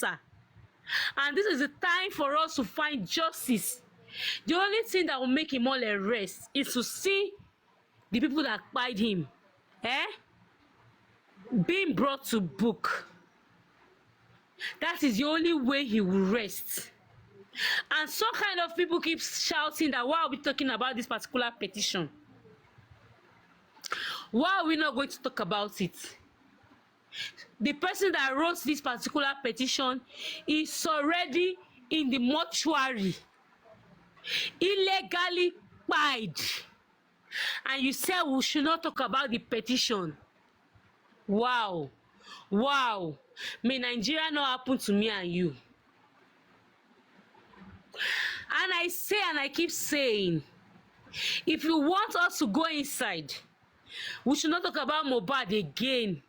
answer. And this is the time for us to find justice. The only thing that will make Imole rest is to see the people that kpai him being brought to book. That is the only way he will rest. And some kind of people keep shouting that why are we talking about this particular petition? Why are we not going to talk about it? The person that wrote this particular petition is already in the mortuary, illegally kpai. And you said we should not talk about the petition. Wow. Wow. May Nigeria not happen to me and you. And I say and I keep saying, if you want us to go inside, we should not talk about Mohbad again.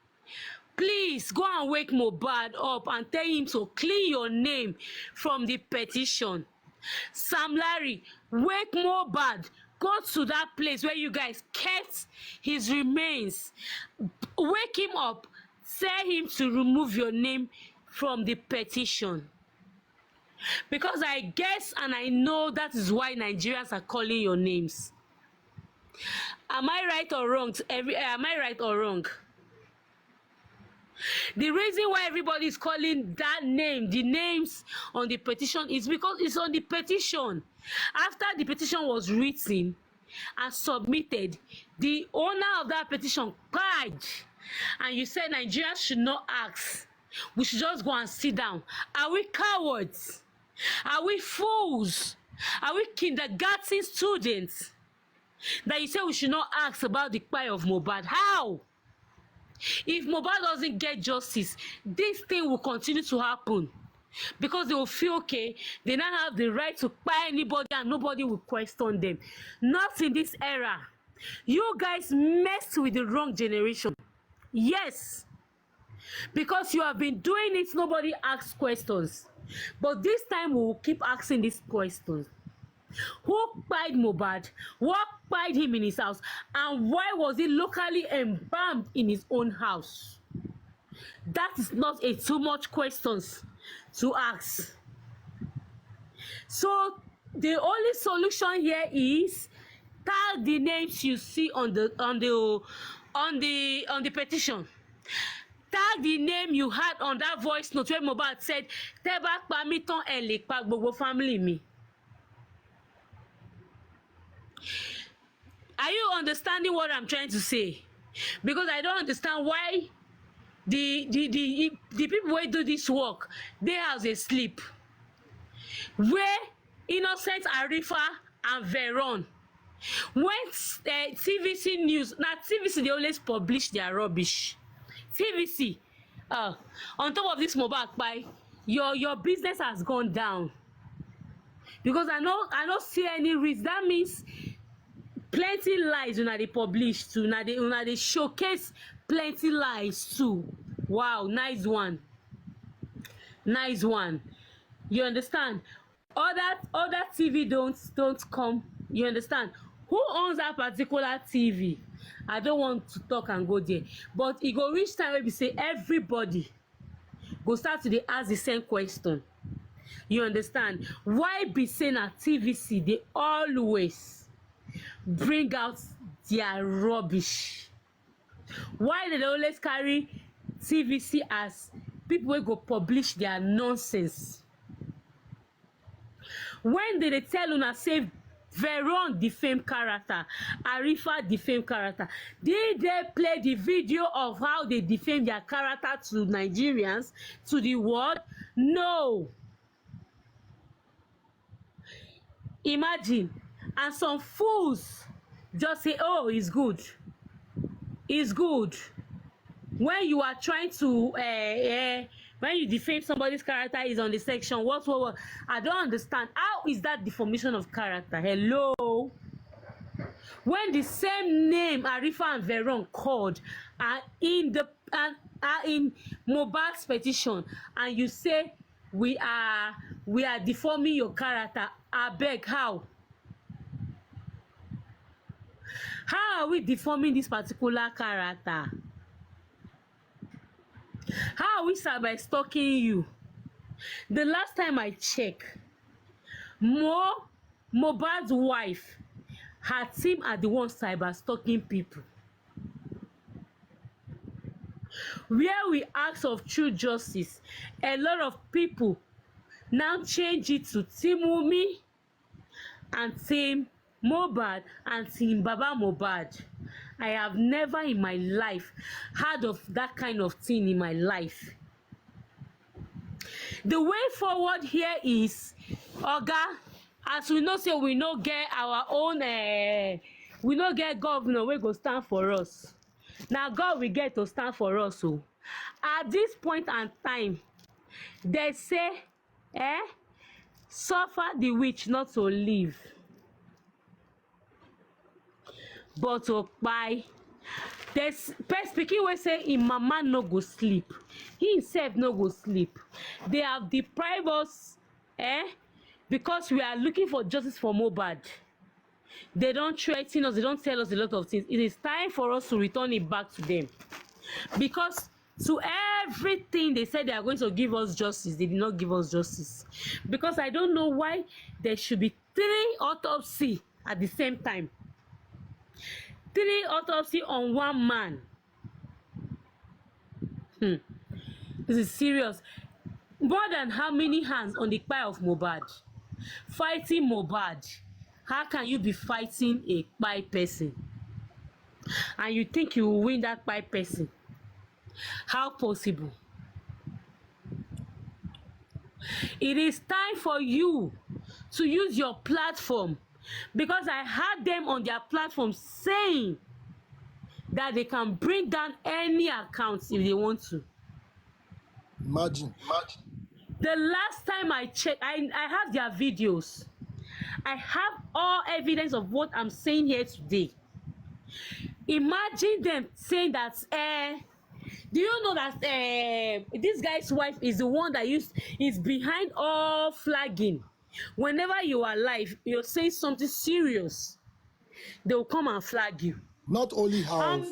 Please go and wake Mohbad up and tell him to clean your name from the petition. Sam Larry, wake Mohbad. Go to that place where you guys kept his remains. Wake him up. Tell him to remove your name from the petition. Because I guess and I know that is why Nigerians are calling your names. Am I right or wrong? Am I right or wrong? The reason why everybody is calling that name, the names on the petition, is because it's on the petition. After the petition was written and submitted, the owner of that petition cried, and you said Nigerians should not ask. We should just go and sit down. Are we cowards? Are we fools? Are we kindergarten students that you say we should not ask about the cry of Mohbad? How? If Mohbad doesn't get justice, this thing will continue to happen because they will feel okay, they now have the right to buy anybody and nobody will question them. Not in this era. You guys messed with the wrong generation. Yes, because you have been doing it, nobody asks questions, but this time we will keep asking these questions. Who kpai Mohbad? What kpai him in his house? And why was he locally embalmed in his own house? That is not a too much questions to ask. So the only solution here is tag the names you see on the petition. Tag the name you had on that voice note where Mohbad said, "Tẹ́ bá pa mí tán ẹ lè pa gbogbo family mi." Are you understanding what I'm trying to say? Because I don't understand why the people who do this work, they have a sleep. Where Innocent Arifa and Veron, when TVC News, now TVC they always publish their rubbish. TVC, on top of this Mohbad kpai, your business has gone down. Because I don't see any reason. That means plenty lies una dey publish too. Una dey showcase plenty lies too. Wow, nice one. Nice one. You understand? Other TV don't come. You understand? Who owns that particular TV? I don't want to talk and go there. But it go reach time where we say everybody go start to dey ask the same question. You understand? Why be saying at TVC they always bring out their rubbish? Why they always carry TVC as people wey go publish their nonsense? When they tell una say Veron defame character, Arifa defame character, did they play the video of how they defame their character to Nigerians, to the world? No. Imagine, and some fools just say, oh, it's good. It's good. When you are trying to when you defame somebody's character is on the section what I don't understand. How is that defamation of character? Hello. When the same name Arifa and Veron called are in Mohbad's petition, and you say we are deforming your character, abeg, how are we deforming this particular character? How are we by stalking you? The last time I checked, Mohbad's wife, her team are the ones cyber stalking people. Where we ask of true justice, a lot of people now change it to Team Wunmi and Team Mohbad and Team Baba Mohbad. I have never in my life heard of that kind of thing in my life. The way forward here is, Oga, as we know say we no get our own we no get governor wey go stand for us. Na God we get to stand for us. So at this point and time, they say suffer the witch not to live but to kpai. There's speaking wey say im mama no go sleep, he himself no go sleep. They have deprived us because we are looking for justice for Mohbad. They don't threaten us, they don't tell us a lot of things. It is time for us to return it back to them, because to everything they said they are going to give us justice, they did not give us justice. Because I don't know why there should be 3 autopsy at the same time. 3 autopsy on one man. This is serious. More than how many hands on the kpai of Mohbad? Fighting Mohbad. How can you be fighting a kpai person and you think you will win that kpai person? How possible? It is time for you to use your platform, because I heard them on their platform saying that they can bring down any accounts if they want to. Imagine. The last time I checked, I have their videos. I have all evidence of what I'm saying here today. Imagine them saying that, do you know that this guy's wife is the one that is behind all flagging? Whenever you are live, you're saying something serious, they will come and flag you. Not only house,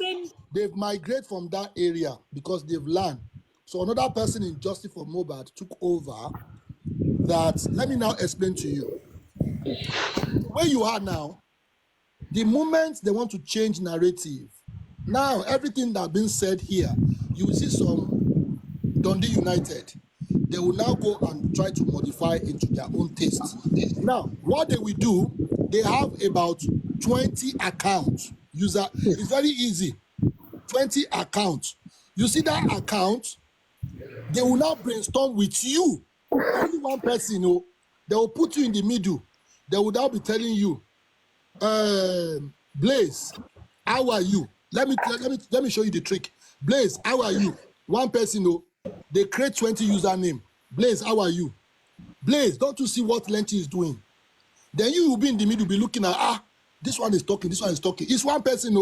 they've migrated from that area because they've learned. So another person in Justice for Mohbad took over that. Let me now explain to you. Where you are now, the moment they want to change narrative, now everything that's been said here, you will see some Dundee United. They will now go and try to modify into their own taste. Now, what they will do, they have about 20 accounts. User, it's very easy. 20 accounts. You see that account? They will now brainstorm with you. Only one person, they will put you in the middle. They will now be telling you, Blaze, how are you? Let me show you the trick. Blaze, how are you? One person, they create 20 username. Blaze, how are you? Blaze, don't you see what Lenchi is doing? Then you will be in the middle, be looking at, this one is talking, this one is talking. It's one person,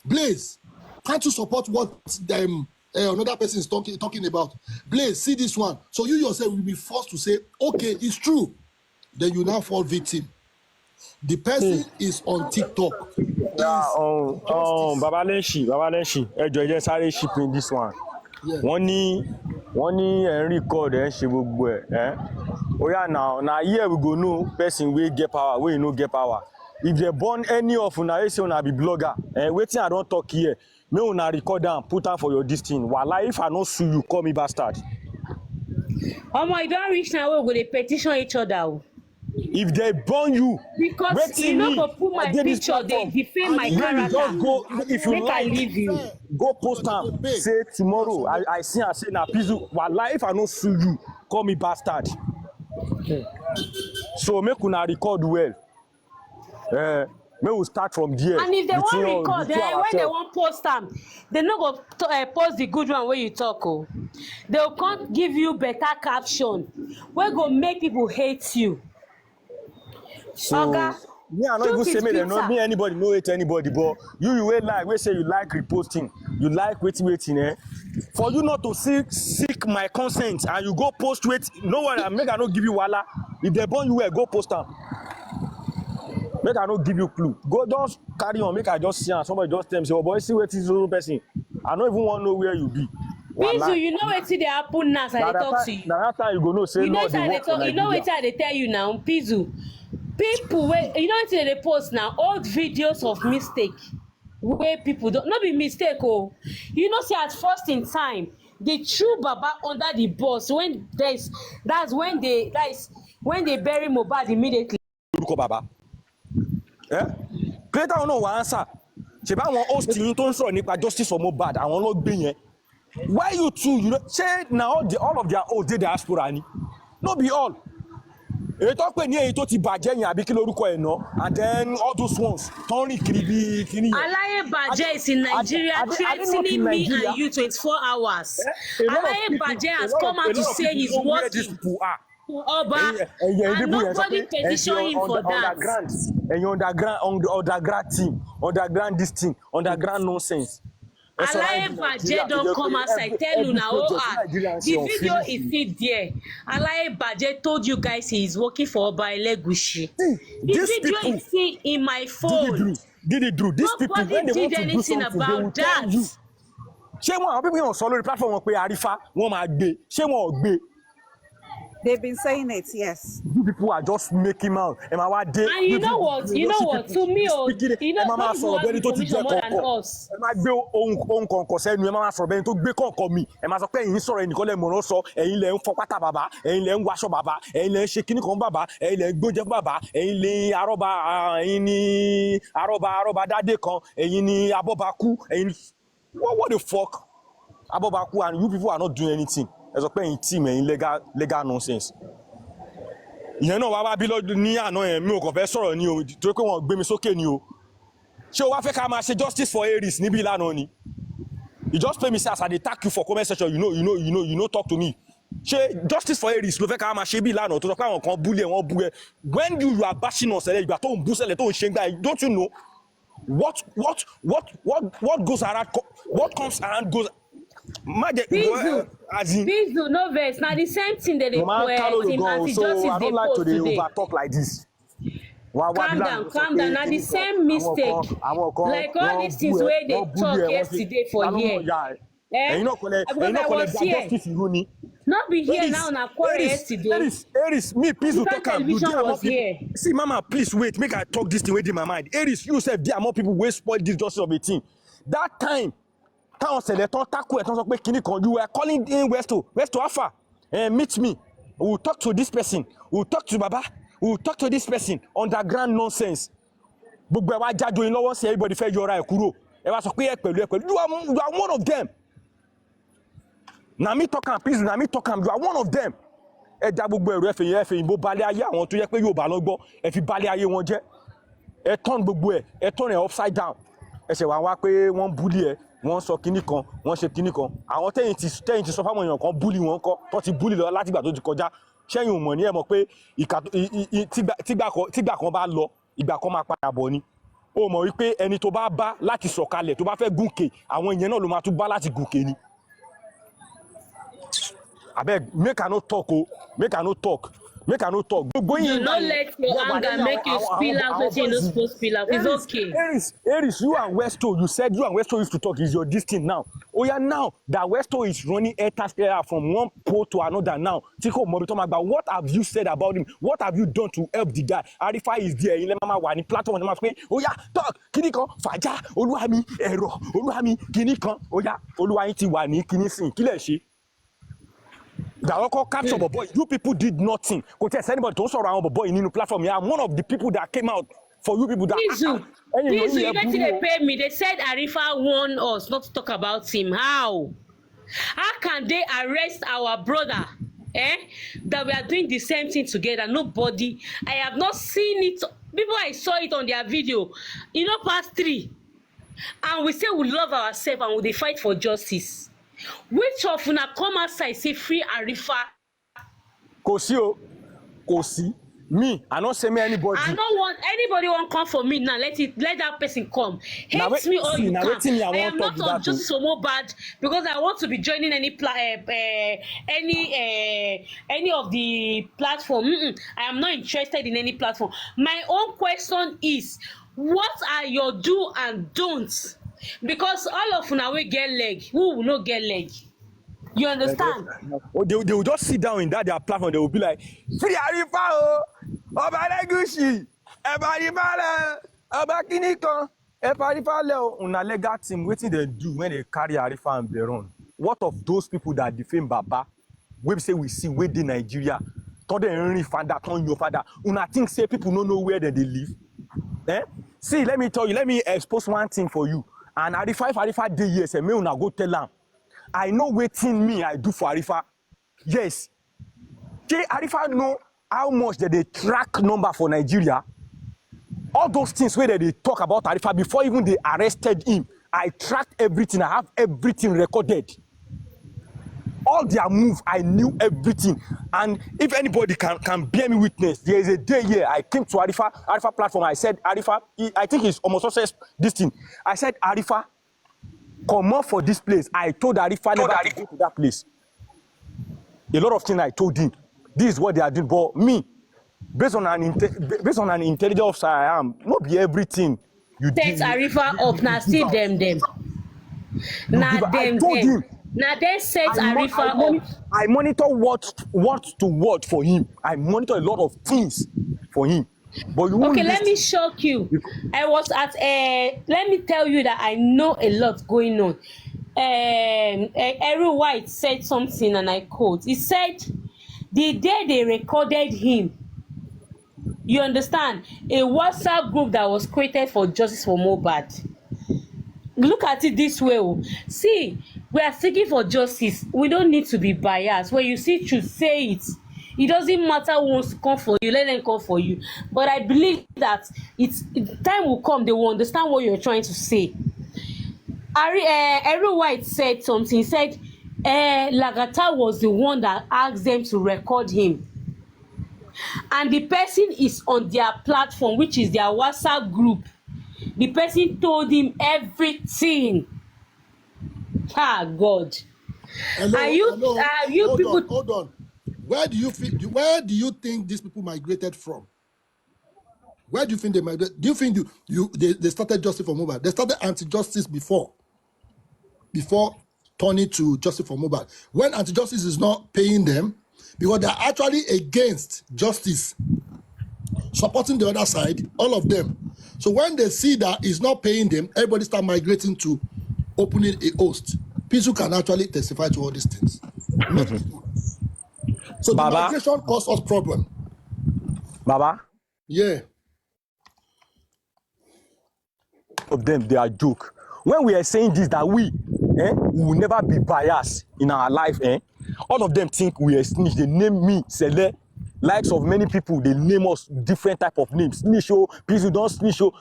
Blaze, can't you support what them another person is talking about? Blaze, see this one. So you yourself will be forced to say, okay, it's true. Then you now fall victim. The person is on TikTok. Yeah, Baba Lenchi, ẹjọ́ sáré shipping this one. Yeah. Wọ́n ní record ṣe gbogbo ẹ̀. Oh yeah, now here we go know person wey get power, wey no get power. If they burn any of una, wey say una be blogger, wetin I don talk here, make una record am, put am for your this thing. Wallahi, if I no sue you, call me bastard. Omo, you don reach now wey we go dey petition each other. If they burn you, because you no go put my picture, they defame my character. Just go, if you make I leave you. Go post am. Say tomorrow, I see and say na Pizzu. Wallahi, if I no sue you, call me bastard. So make una record well. May we start from there. And if they wan record, when they wan post am, they no go post the good one wey you talk. They go come give you better caption wey go make people hate you. So me, I not even say me anybody no hate anybody, but you wey like, wey say you like reposting, you like waiting, for you not to seek my consent and you go post no one make I no give you wala. If they burn you well, go post am. Make I no give you clue. Go just carry on, make I just see and somebody just tell me say, oh boy, see wetin so person. I don't even want to know where you be. Bizu, you know wetin dey happen now as I dey talk to you. Now after you go know say no dey work for Nigeria. You know wetin I dey tell you now, Bizu. People wey you know wetin they post now, old videos of mistake wey people don't no be mistake oh. You know say at first in time they threw Baba under the bus when that's when they bury Mohbad immediately. Baba. Creator no wan answer. Ṣé bá wọn host yín tó ń sọ̀rọ̀ nípa justice for Mohbad àwọn ló gbé yẹn. Why you two, you know, say now all of their old dey diaspora ni? No be all. Èyí tó pè ní èyí tó ti bàjẹ́ yẹn àbí kí lórúkọ ẹ̀ ná, and then all those ones turn it kiri bí kíní yẹn. Alaye Baje is in Nigeria threatening me and you 24 hours. Alaye Baje has come out to say he's working. Oba, and nobody petition him for that. Underground team, underground this thing, underground nonsense. Alaye Baje don't come outside tell you now. The video is still there. Alaye Baje told you guys he is working for Oba Elegushi. The video is still in my phone. Did it do? These people when they want to do something, they will tell you. Ṣé wọn àwọn people on solo platform wọn pé Arifa wọn máa gbé? Ṣé wọn ò gbé? They've been saying it, yes. You people are just making out. And you know what? To me, you know what? More than us. Ẹ máa gbé ohun kọ̀ọ̀kan sẹ́nu, ẹ máa sọ̀rọ̀ bẹ́ẹ̀ ni tó gbé kọ̀ọ̀kan mi. Ẹ máa sọ pé ẹ̀yin sọ̀rọ̀ ẹnìkan lẹ̀ mọ̀ràn sọ, ẹ̀yin lẹ̀ ń fọ pátá bàbá, ẹ̀yin lẹ̀ ń waṣọ bàbá, ẹ̀yin lẹ̀ ń ṣe kíní kan bàbá, ẹ̀yin lẹ̀ ń gbóúnjẹ bàbá, ẹ̀yin lẹ̀ ẹ̀yin ni arọ́ba dádé kan, ẹ̀yin ni abọ́bakú, ẹ̀yin what the fuck? Abọ́bakú, and you people are not doing anything. Ẹ sọ pé ẹ̀yin team ẹ̀yin legal nonsense. Ìyẹn náà wá bí lọ́dún ní àná yẹn mi ò kàn fẹ́ sọ̀rọ̀ ni o torí pé wọ́n gbé mi sókè ni o. Ṣé o wá fẹ́ ká máa ṣe justice for Aries níbí ìlànà ni? You just pay me say as I dey tag you for comment section you know talk to me. Ṣé justice for Aries ló fẹ́ ká máa ṣe bí ìlànà tó sọ pé àwọn kan búlẹ̀ wọ́n bú ẹ. When you are bashing us ẹ̀rẹ́ ìgbà tó ń bú sẹ́lẹ̀ tó ń ṣe gbà don't you know what goes around what comes around goes. Bizu, no vex. Now the same thing that they put in anti-justice they post today. I don't like to over talk like this. Calm down. Now the same mistake. Like all these things where they talk yesterday for here. Because I was here. Not be here now on a quarter yesterday. Aries, me, please talk am. See, Mama, please wait. Make I talk this thing with in my mind. Aries, you said there are more people who spoil this justice of a thing. That time. Táwọn sẹ̀lẹ̀tọ́ tákù ẹ̀ tán sọ pé kíní kan you were calling in Westo Alpha meet me we will talk to this person we will talk to Baba we will talk to this person underground nonsense gbogbo ẹ̀ wá jáde oyin lọ́wọ́ sí everybody fẹ́ yọra ẹ̀ kúrò ẹ wá sọ pé ẹ pẹ̀lú you are one of them na me talk am please na me talk am you are one of them ẹ da gbogbo ẹ̀rọ ẹ̀fẹ̀ yìnbó balẹ̀ ayé àwọn tó yẹ pé yóò bá lọ gbọ́ ẹ fi balẹ̀ ayé wọn jẹ́ ẹ turn gbogbo ẹ turn ẹ upside down ẹ ṣẹ̀ wá pé wọ́n bully ẹ wọ́n sọ kíní kan wọ́n ṣe kíní kan àwọn tẹ́yìn ti sọ fáwọn èèyàn kan búlì wọn kọ́ tó ti búlì lọ láti ìgbà tó ti kọjá ṣẹ́yìn ò mọ̀ ní ẹ mọ̀ pé tígbà kan bá lọ ìgbà kan máa padà bọ̀ ni ó mọ̀ wípé ẹni tó bá láti sọ̀kalẹ̀ tó bá fẹ́ gùnkè àwọn èèyàn náà ló máa tún bá láti gùnkè ni. Abeg make I no talk o make I no talk. You don't let your anger make you spill out what you're not supposed to spill out. It's okay. Aries, you and Westo, you said you and Westo used to talk. Is your this thing now? Oh yeah, now that Westo is running air from one pole to another now. Tiko Mobitoma, what have you said about him? What have you done to help the guy? Arifa is there. In Mama Wani platform, oh yeah, talk. Kiniko, Faja, Oluwami, Ero, Oluwami, Kiniko, oh yeah, Oluwani Tiwani, Kinisin, Kileshi. That call capture boy. You people did nothing. Go tell anybody to also around boy in the platform. Yeah, I'm one of the people that came out for you people that. Bizu, you don't think they pay me? They said Arifa warned us not to talk about him. How can they arrest our brother? That we are doing the same thing together. Nobody. I have not seen it. People, I saw it on their video. Part 3, and we say we love ourselves and we fight for justice. Which of una come outside say free Arifa? Kò sí. Me, I don't say me anybody. I don't want anybody won't come for me now. Let that person come. Hate me or you can. I am not on Justice for Mohbad because I want to be joining any of the platform. I am not interested in any platform. My own question is, what are your do and don'ts? Because all of una we get leg, who will not get leg? You understand? They will just sit down in that their platform. They will be like, free Arifa, oh, Oba Legushi, Eba Rifale, Oba Kinikon, Eba Rifale. Una legal team, waiting they do when they carry Arifa and Beron. What of those people that defame Baba? We say we see where the Nigeria, told them father, turn your father. Una think say people don't know where they live. Eh? See, let me tell you, let me expose one thing for you. And Arifa day yes, and me una go tell them. I know waiting me I do for Arifa. Yes. Arifa know how much that they track number for Nigeria. All those things where they talk about Arifa before even they arrested him. I tracked everything. I have everything recorded. All their move, I knew everything. And if anybody can bear me witness, there is a day here I came to Arifa platform. I said, Arifa, I think he's almost success this thing. I said, Arifa, come up for this place. I told Arifa never to go to that place. A lot of things I told him. This is what they are doing. But me, based on an intelligent officer I am, not be everything you do. Set Arifa up now, still them. Now them. Now they set Arifa up. I monitor what to watch for him. I monitor a lot of things for him. But you okay, let me shock you. I was at let me tell you that I know a lot going on. Eru White said something and I quote. He said the day they recorded him, you understand, a WhatsApp group that was created for Justice for Mohbad. Look at it this way. See, we are seeking for justice. We don't need to be biased. When you see truth, say it. It doesn't matter who wants to come for you, let them come for you. But I believe that time will come, they will understand what you're trying to say. Eru White said something. He said Lagata was the one that asked them to record him. And the person is on their platform, which is their WhatsApp group. The person told him everything. Ah, God. Hello. Hold people? Hold on. Where do you think these people migrated from? Where do you think they migrated? Do you think they started Justice for Mohbad? They started anti-justice before turning to Justice for Mohbad. When anti-justice is not paying them, because they are actually against justice, supporting the other side, all of them. So when they see that it's not paying them, everybody start migrating to opening a host. People can actually testify to all these things. So the migration caused us problem. Baba? Yeah. Of them, they are joke. When we are saying this, that we will never be biased in our life, all of them think we are snitch. They name me, Sele. Likes of many people, they name us different type of names. Snitcho, people don't snitcho.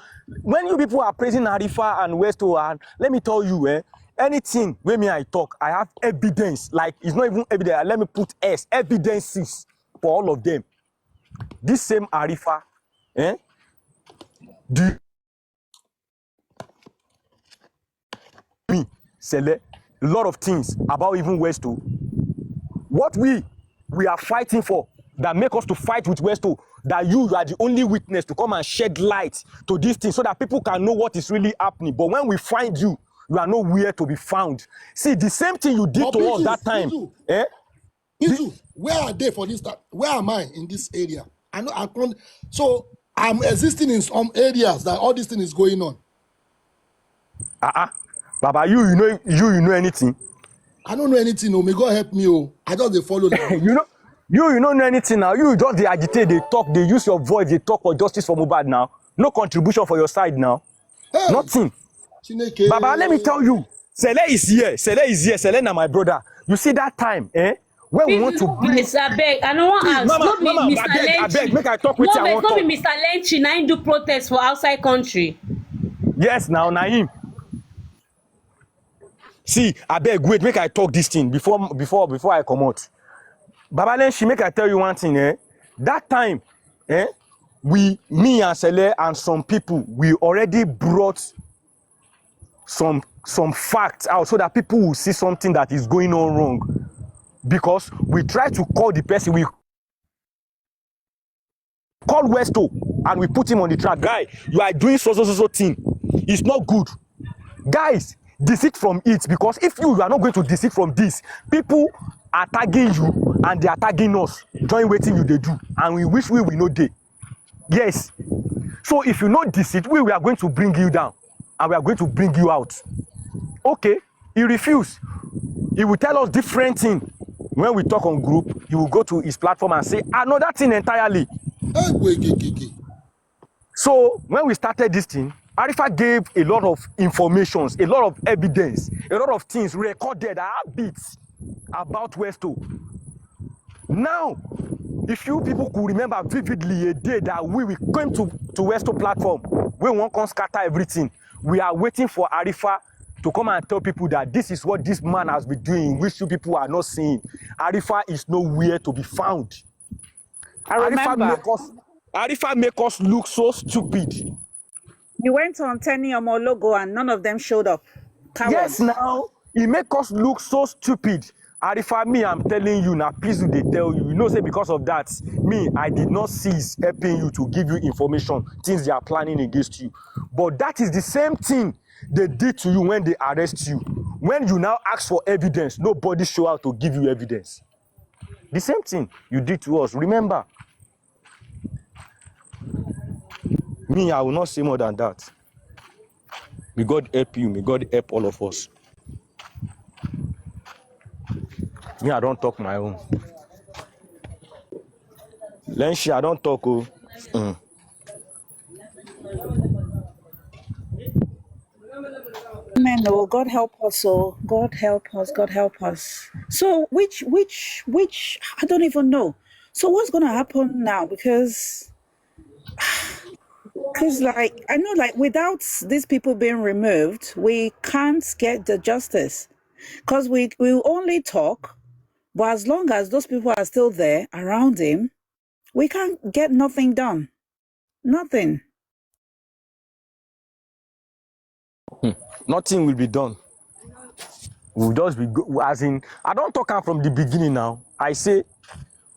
When you people are praising Arifa and Westo, and let me tell you, anything when me I talk, I have evidence. Like it's not even evidence. Let me put evidences for all of them. This same Arifa, do me, Sele, a lot of things about even Westo. What we are fighting for that make us to fight with Westo, that you are the only witness to come and shed light to these things so that people can know what is really happening. But when we find you, you are nowhere to be found. See, the same thing you did to us that time. Bizu, where are they for this time? Where am I in this area? I know I can't. So I'm existing in some areas that all this thing is going on. Baba, you know anything? I don't know anything. Oh, may God help me. Oh, I just follow. You don't know anything now. You just they agitate, they talk, they use your voice, they talk for justice for Mohbad now. No contribution for your side now. Hey. Nothing. Chineke. Baba, let me tell you, Sele is here. Sele na my brother. You see that time, when we want to bring... Abeg, I don't want to ask. Mama, abeg, make I talk with you. No, be Mr. Lenchi, na him do protest for outside country. Yes, now, na him. See, abeg, wait, make I talk this thing before I come out. Baba Lenchi, make I tell you one thing, that time, me and Sele and some people, we already brought some facts out so that people will see something that is going on wrong. Because we try to call the person, we call Westo and we put him on the track. Guy, you are doing so thing. It's not good. Guys, desist from it, because if you are not going to desist from this, people are tagging you and they are tagging us. Join waiting you they do, and we wish we will know they. Yes. So if you not desist, we are going to bring you down and we are going to bring you out. Okay, he refused. He will tell us different thing. When we talk on group, he will go to his platform and say another thing entirely. So when we started this thing, Arifa gave a lot of informations, a lot of evidence, a lot of things recorded, habits about Westo. Now, if you people could remember vividly a day that we came to Westo platform, we won't come scatter everything. We are waiting for Arifa to come and tell people that this is what this man has been doing, which you people are not seeing. Arifa is nowhere to be found. I remember. Arifa make us look so stupid. You went on Tenny Omo logo and none of them showed up. Cowards. Yes, now he make us look so stupid. Arifa, me, I'm telling you now, please do they tell you. You know, say because of that, me, I did not cease helping you to give you information, things they are planning against you. But that is the same thing they did to you when they arrest you. When you now ask for evidence, nobody show up to give you evidence. The same thing you did to us, remember. Me, I will not say more than that. May God help you. May God help all of us. Me, I don't talk my own. Lenshi, I don't talk. Oh. Amen. Oh, God help us. Oh, God help us. God help us. So, which, I don't even know. So, what's going to happen now? Because, like, I know, like, without these people being removed, we can't get the justice. Because we only talk, but as long as those people are still there around him, we can't get nothing done. Nothing. Nothing will be done. We'll just be as in. I don't talk from the beginning now. I say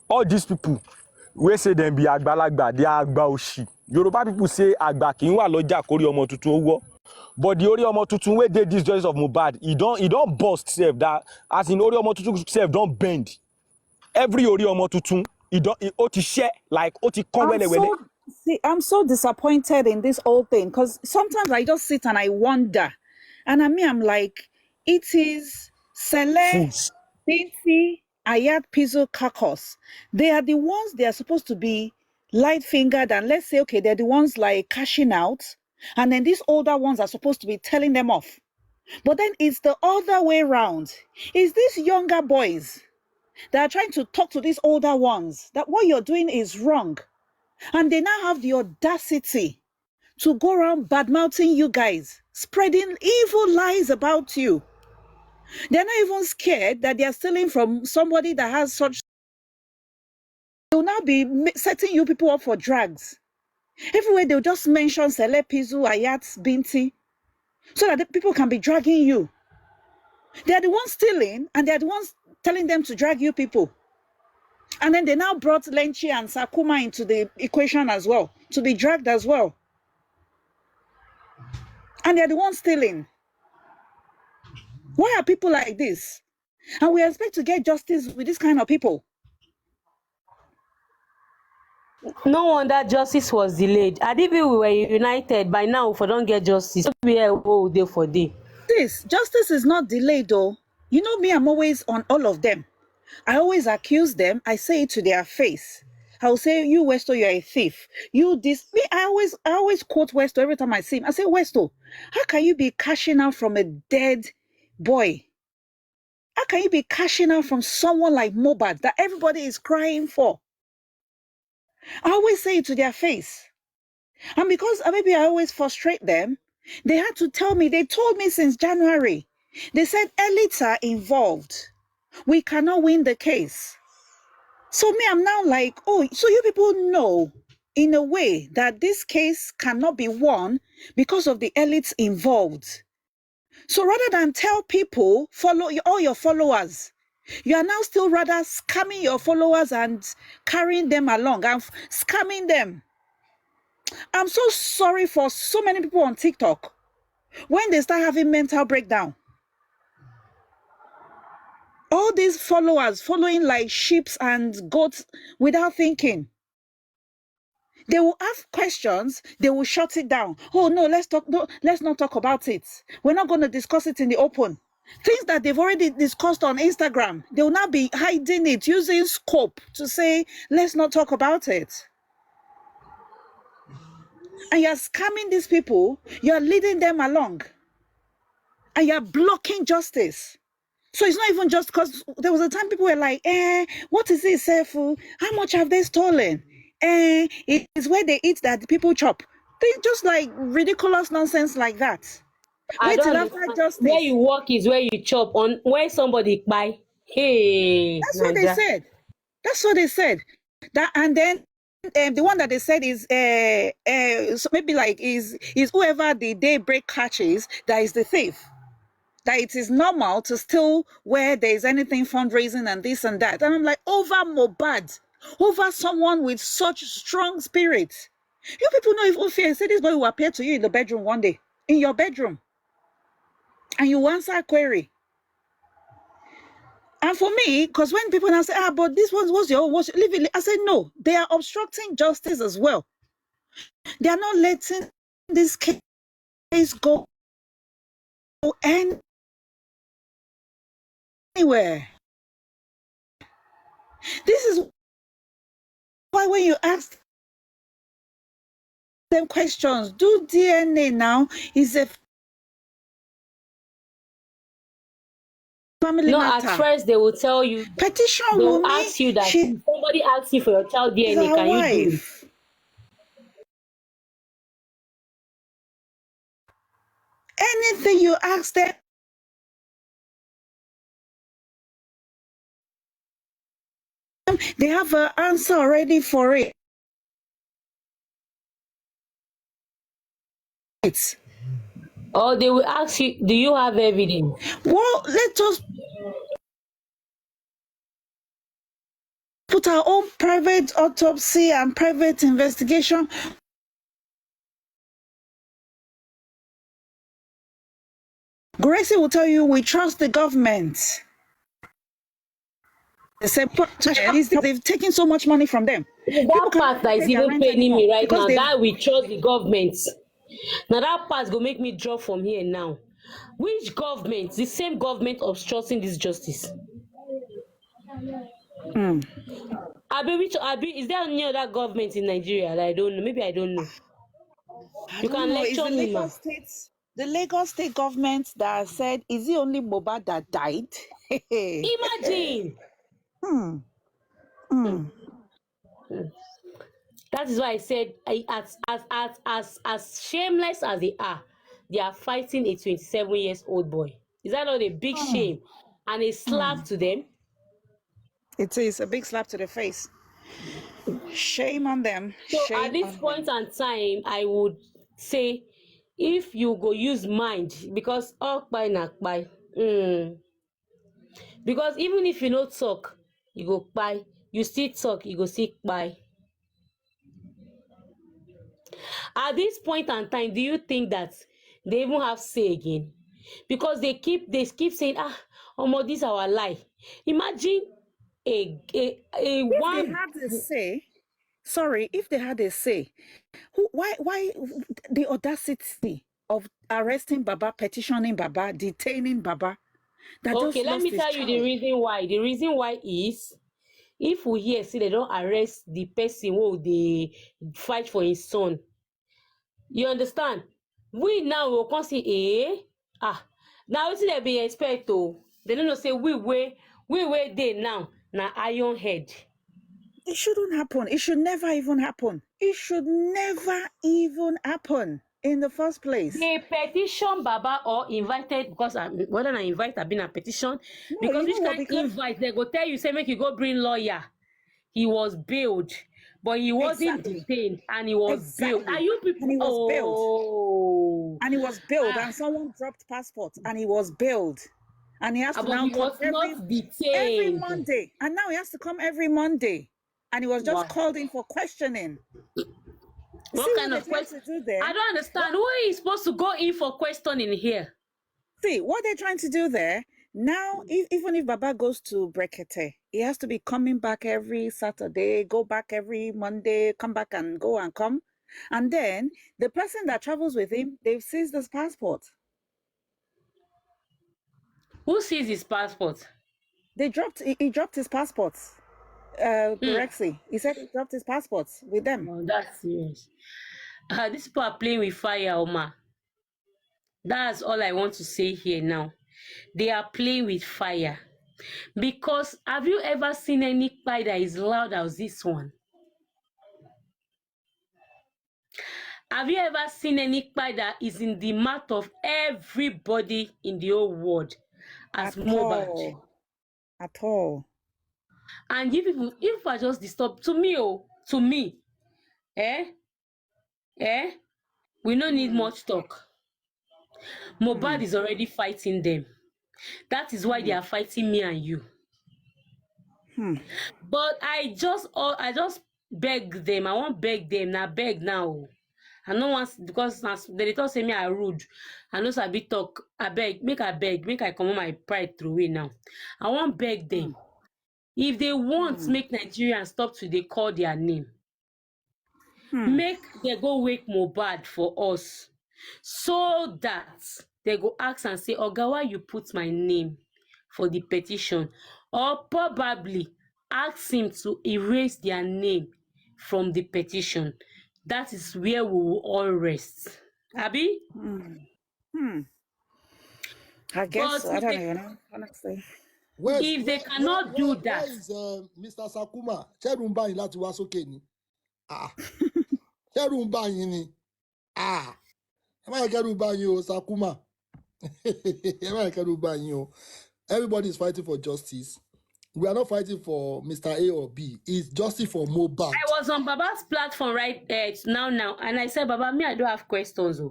all these people, we say them be agbalagba, they are agba oshi. Yoruba people say agba ki nwa loja kori omo tuntun owo. But the ori omo tuntun wey dey this joys of Mohbad, he don't bust self that as in ori omo tuntun self don't bend. Every ori omo tuntun, he oti share like oti come wele. See, I'm so disappointed in this whole thing because sometimes I just sit and I wonder. And I'm like, it is Sele, Binti, Ayat, Pizzo, Kakos. They are the ones they are supposed to be light-fingered and let's say, okay, they're the ones like cashing out. And then these older ones are supposed to be telling them off. But then it's the other way around. It's these younger boys that are trying to talk to these older ones that what you're doing is wrong. And they now have the audacity to go around bad-mouthing you guys, spreading evil lies about you. They're not even scared that they're stealing from somebody that has such. They'll now be setting you people up for drugs. Everywhere they'll just mention Sele, Pizzo, Ayat, Binti, so that the people can be dragging you. They're the ones stealing, and they're the ones telling them to drag you people. And then they now brought Lenchi and Sakuma into the equation as well, to be dragged as well. And they're the ones stealing. Why are people like this? And we expect to get justice with this kind of people. No wonder justice was delayed. I did we were united by now. If we don't get justice, we will day for day. Justice is not delayed though. You know me, I'm always on all of them. I always accuse them. I say it to their face. I'll say, you Westo, you're a thief. You this. Me, I always quote Westo every time I see him. I say, Westo, how can you be cashing out from a dead boy? How can you be cashing out from someone like Mohbad that everybody is crying for? I always say it to their face. And because maybe I always frustrate them, they had to tell me, they told me since January. They said elites are involved. We cannot win the case. So me, I'm now like, oh, so you people know in a way that this case cannot be won because of the elites involved. So rather than tell people, follow all your followers, you are now still rather scamming your followers and carrying them along and scamming them. I'm so sorry for so many people on TikTok when they start having mental breakdown. All these followers following like sheep and goats without thinking. They will ask questions, they will shut it down. Oh no, let's not talk about it. We're not going to discuss it in the open. Things that they've already discussed on Instagram, they will now be hiding it, using scope to say, let's not talk about it. And you're scamming these people, you're leading them along, and you're blocking justice. So it's not even just because there was a time people were like, what is it, Sefu? How much have they stolen? It is where they eat that people chop. They just like ridiculous nonsense like that. Wait till after justice. Where you work is where you chop. On where somebody buy. Hey, that's what they said. That's what they said. That, and then the one that they said is so maybe like is whoever the daybreak catches that is the thief. That it is normal to steal where there is anything fundraising and this and that. And I'm like, over Mohbad, over someone with such strong spirit. You people know if fear. Say this boy will appear to you in the bedroom one day, in your bedroom, and you answer a query. And for me, because when people now say, but this one was your leave it, I said, no, they are obstructing justice as well. They are not letting this case go anywhere. This is why when you ask them questions, do DNA now is a family matter. At first they will tell you, petition they will ask you that if somebody asks you for your child DNA, can you do it? Anything you ask them, they have an answer already for it. Or they will ask you, do you have evidence? Well, let us put our own private autopsy and private investigation. Gracie will tell you, we trust the government. They've taken so much money from them. That part that is even paying me right now, that we trust the government. Now that part go make me drop from here now. Which government? The same government obstructing this justice. Abi, is there any other government in Nigeria that I don't know? Maybe I don't know. You can lecture me, ma. The Lagos state government that said, is it only Mohbad that died? Imagine. That is why I said, as shameless as they are fighting a 27-year-old boy. Is that not a big shame and a slap to them? It is a big slap to the face. Shame on them. So at this point in time, I would say, if you go use mind, because because even if you don't talk, you go buy. You still talk, you go still buy. At this point in time, do you think that they even have say again? Because they keep saying, this is our lie. Imagine if they had a say. Sorry, if they had a say, why the audacity of arresting Baba, petitioning Baba, detaining Baba? Okay, let me tell you the reason why. The reason why is, if we hear say they don't arrest the person who they fight for his son, you understand? We now will come say, now wetin they be expect to. They don't know say we dey now na iron head. It shouldn't happen. It should never even happen. It should never even happen in the first place. They petition Baba or invited, because whether I invite or been a petition, no, because which kind of invite, they go tell you, say make you go bring lawyer. He was bailed, but he wasn't detained, and he was bailed. Are you people? And he was bailed. And he was bailed, and someone dropped passport, and he was bailed. And he has to now come every Monday. And now he has to come every Monday. And he was just called in for questioning. What what kind they're of trying question? to do there? I don't understand. Who is supposed to go in for questioning here? See, what they're trying to do there, now, even if Baba goes to Brekete, he has to be coming back every Saturday, go back every Monday, come back and go and come. And then the person that travels with him, they've seized his passport. Who sees his passport? He dropped his passport. Rexy. He said he dropped his passports with them. Oh, that's serious. These people are playing with fire, Oma. That's all I want to say here now. They are playing with fire. Because have you ever seen any pie that is loud as this one? Have you ever seen any pie that is in the mouth of everybody in the whole world as Mohbad? At all. And if I just disturb to me, we no need much talk. Mohbad is already fighting them. That is why they are fighting me and you. But I just beg them. I won't beg them. Now beg now. I no want because they talk say me I rude. I know sabi talk. I beg, make I come on my pride through it now. I won't beg them. If they want make Nigerians stop to dey call their name, make they go wake Mohbad for us, so that they go ask and say, Oga, why you put my name for the petition? Or probably ask him to erase their name from the petition. That is where we will all rest. Abi? I guess But so. I don't even know, honestly. If they cannot do that, where is Mr. Sakuma? Ṣẹ́rù ń bá yín láti wá sókè ni? Ṣẹ́rù ń bá yín ni? Ẹ má yẹ kẹ́rù bá yín o, Sakuma. Ẹ má yẹ kẹ́rù bá yín o. Everybody is fighting for justice. We are not fighting for Mr. A or B. It's justice for Mohbad. I was on Baba's platform right now, and I said, Baba, me, I don't have questions.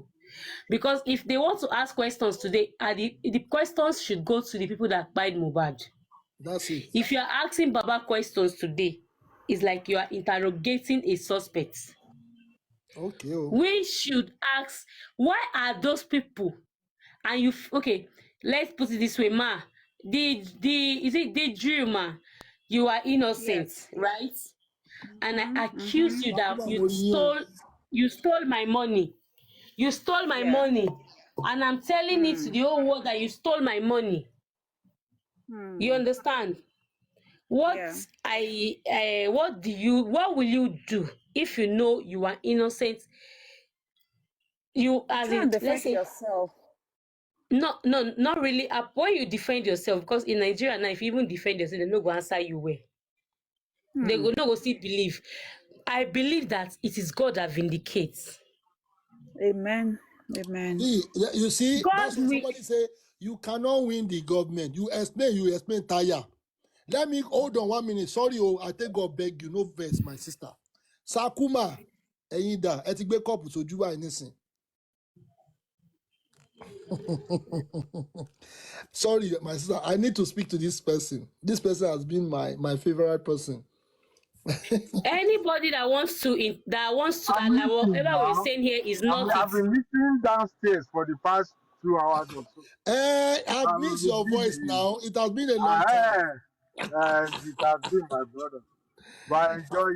Because if they want to ask questions today, the questions should go to the people that buy Mohbad. That's it. If you are asking Baba questions today, it's like you are interrogating a suspect. Okay. We should ask, why are those people? And okay, let's put it this way, ma. The Jew, ma, you are innocent, right? And I accuse you that you stole my money. You stole my money. And I'm telling it to the whole world that you stole my money. You understand? What will you do if you know you are innocent? You as in defend yourself. No, not really. When you defend yourself, because in Nigeria now, if you even defend yourself, they no go answer you well. They go no go still believe. I believe that it is God that vindicates. Amen. You see, that's what somebody say, you cannot win the government. You explain, tire. Let me hold on 1 minute. Sorry, I take God beg you, no verse, my sister. Sakuma, ẹ̀yin dà, ẹ ti gbé kọ́ọ̀pù sójú wa nísìn. Sorry, my sister, I need to speak to this person. This person has been my favorite person. Anybody that wants to whatever we're saying here is not I've been listening downstairs for the past 2 hours or so. I've missed your voice now. It has been a long time. It has been, my brother. But I enjoy,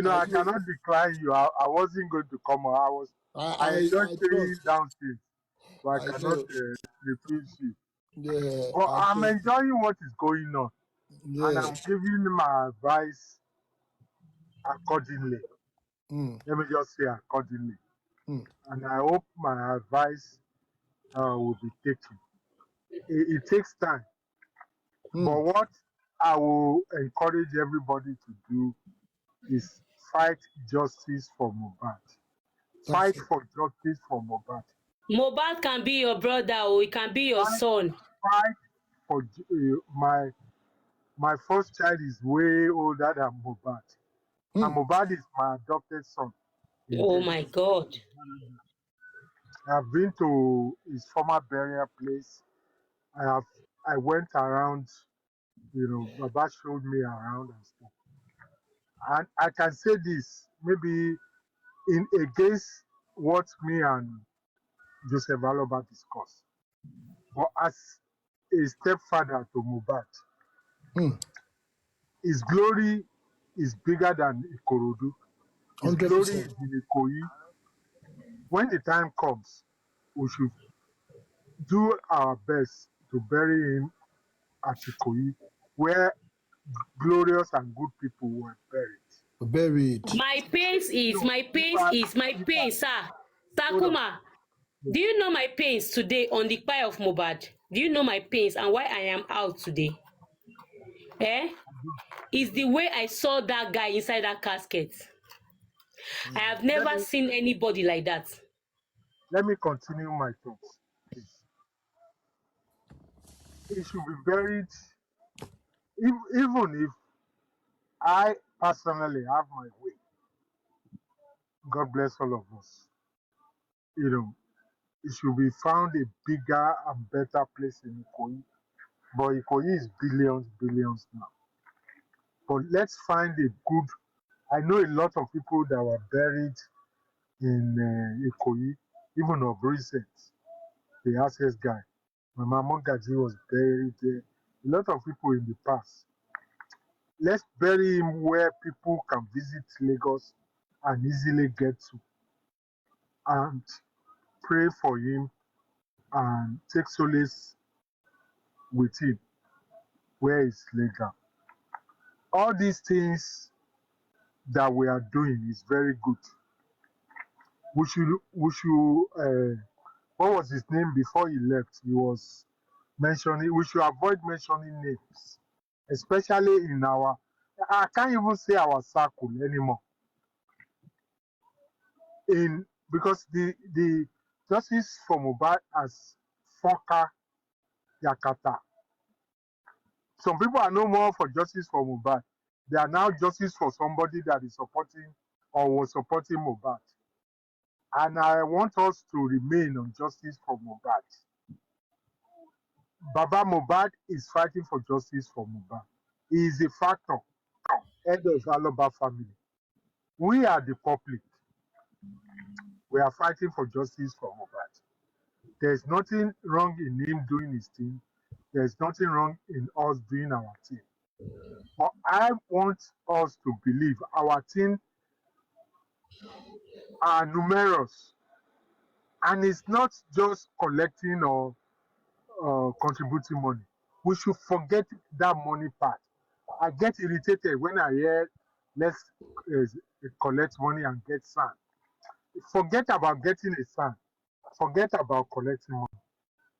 I cannot decline you. I wasn't going to come on. I enjoy staying downstairs, but I cannot refuse you. Yeah, but I'm enjoying what is going on. Yeah. And I'm giving my advice accordingly. Let me just say accordingly. And I hope my advice will be taken. It takes time. But what I will encourage everybody to do is fight justice for Mohbad. Fight for justice for Mohbad. Mohbad can be your brother, or it can be your son. Fight for my first child is way older than Mohbad. And Mohbad is my adopted son. Oh my God. I've been to his former burial place. I went around, Baba showed me around and stuff. And I can say this, maybe in against what me and Joseph Aloba discussed. But as a stepfather to Mohbad, his glory is bigger than Ikorodu. His 100%. glory is in Ikoyi. When the time comes, we should do our best to bury him at Ikoyi, where glorious and good people were buried. My pains is, my pains, sir. Takuma, do you know my pains today on the pie of Mohbad? Do you know my pains and why I am out today? Is the way I saw that guy inside that casket. I have never seen anybody like that. Let me continue my thoughts, please. He should be buried, even if I personally have my way. God bless all of us. You know, it should be found a bigger and better place in Ikoyi. But Ikoyi is billions now. But let's find a good. I know a lot of people that were buried in Ikoyi, even of recent. The access guy, Mama Mongaji was buried there. A lot of people in the past. Let's bury him where people can visit Lagos and easily get to, and pray for him and take solace with him where it's legal. All these things that we are doing is very good. We should what was his name before he left? He was mentioning, we should avoid mentioning names, especially in our, I can't even say our circle anymore. Because the Justice for Mohbad has Foka Yakata. Some people are no more for Justice for Mohbad. They are now justice for somebody that is supporting or was supporting Mohbad. And I want us to remain on justice for Mohbad. Baba Mohbad is fighting for justice for Mohbad. He is a factor, head of Aloba family. We are the public. We are fighting for justice for Mohbad. There's nothing wrong in him doing his thing. There's nothing wrong in us doing our thing. But I want us to believe our team are numerous. And it's not just collecting or contributing money. We should forget that money part. I get irritated when I hear let's collect money and get sand. Forget about getting a sand. Forget about collecting money.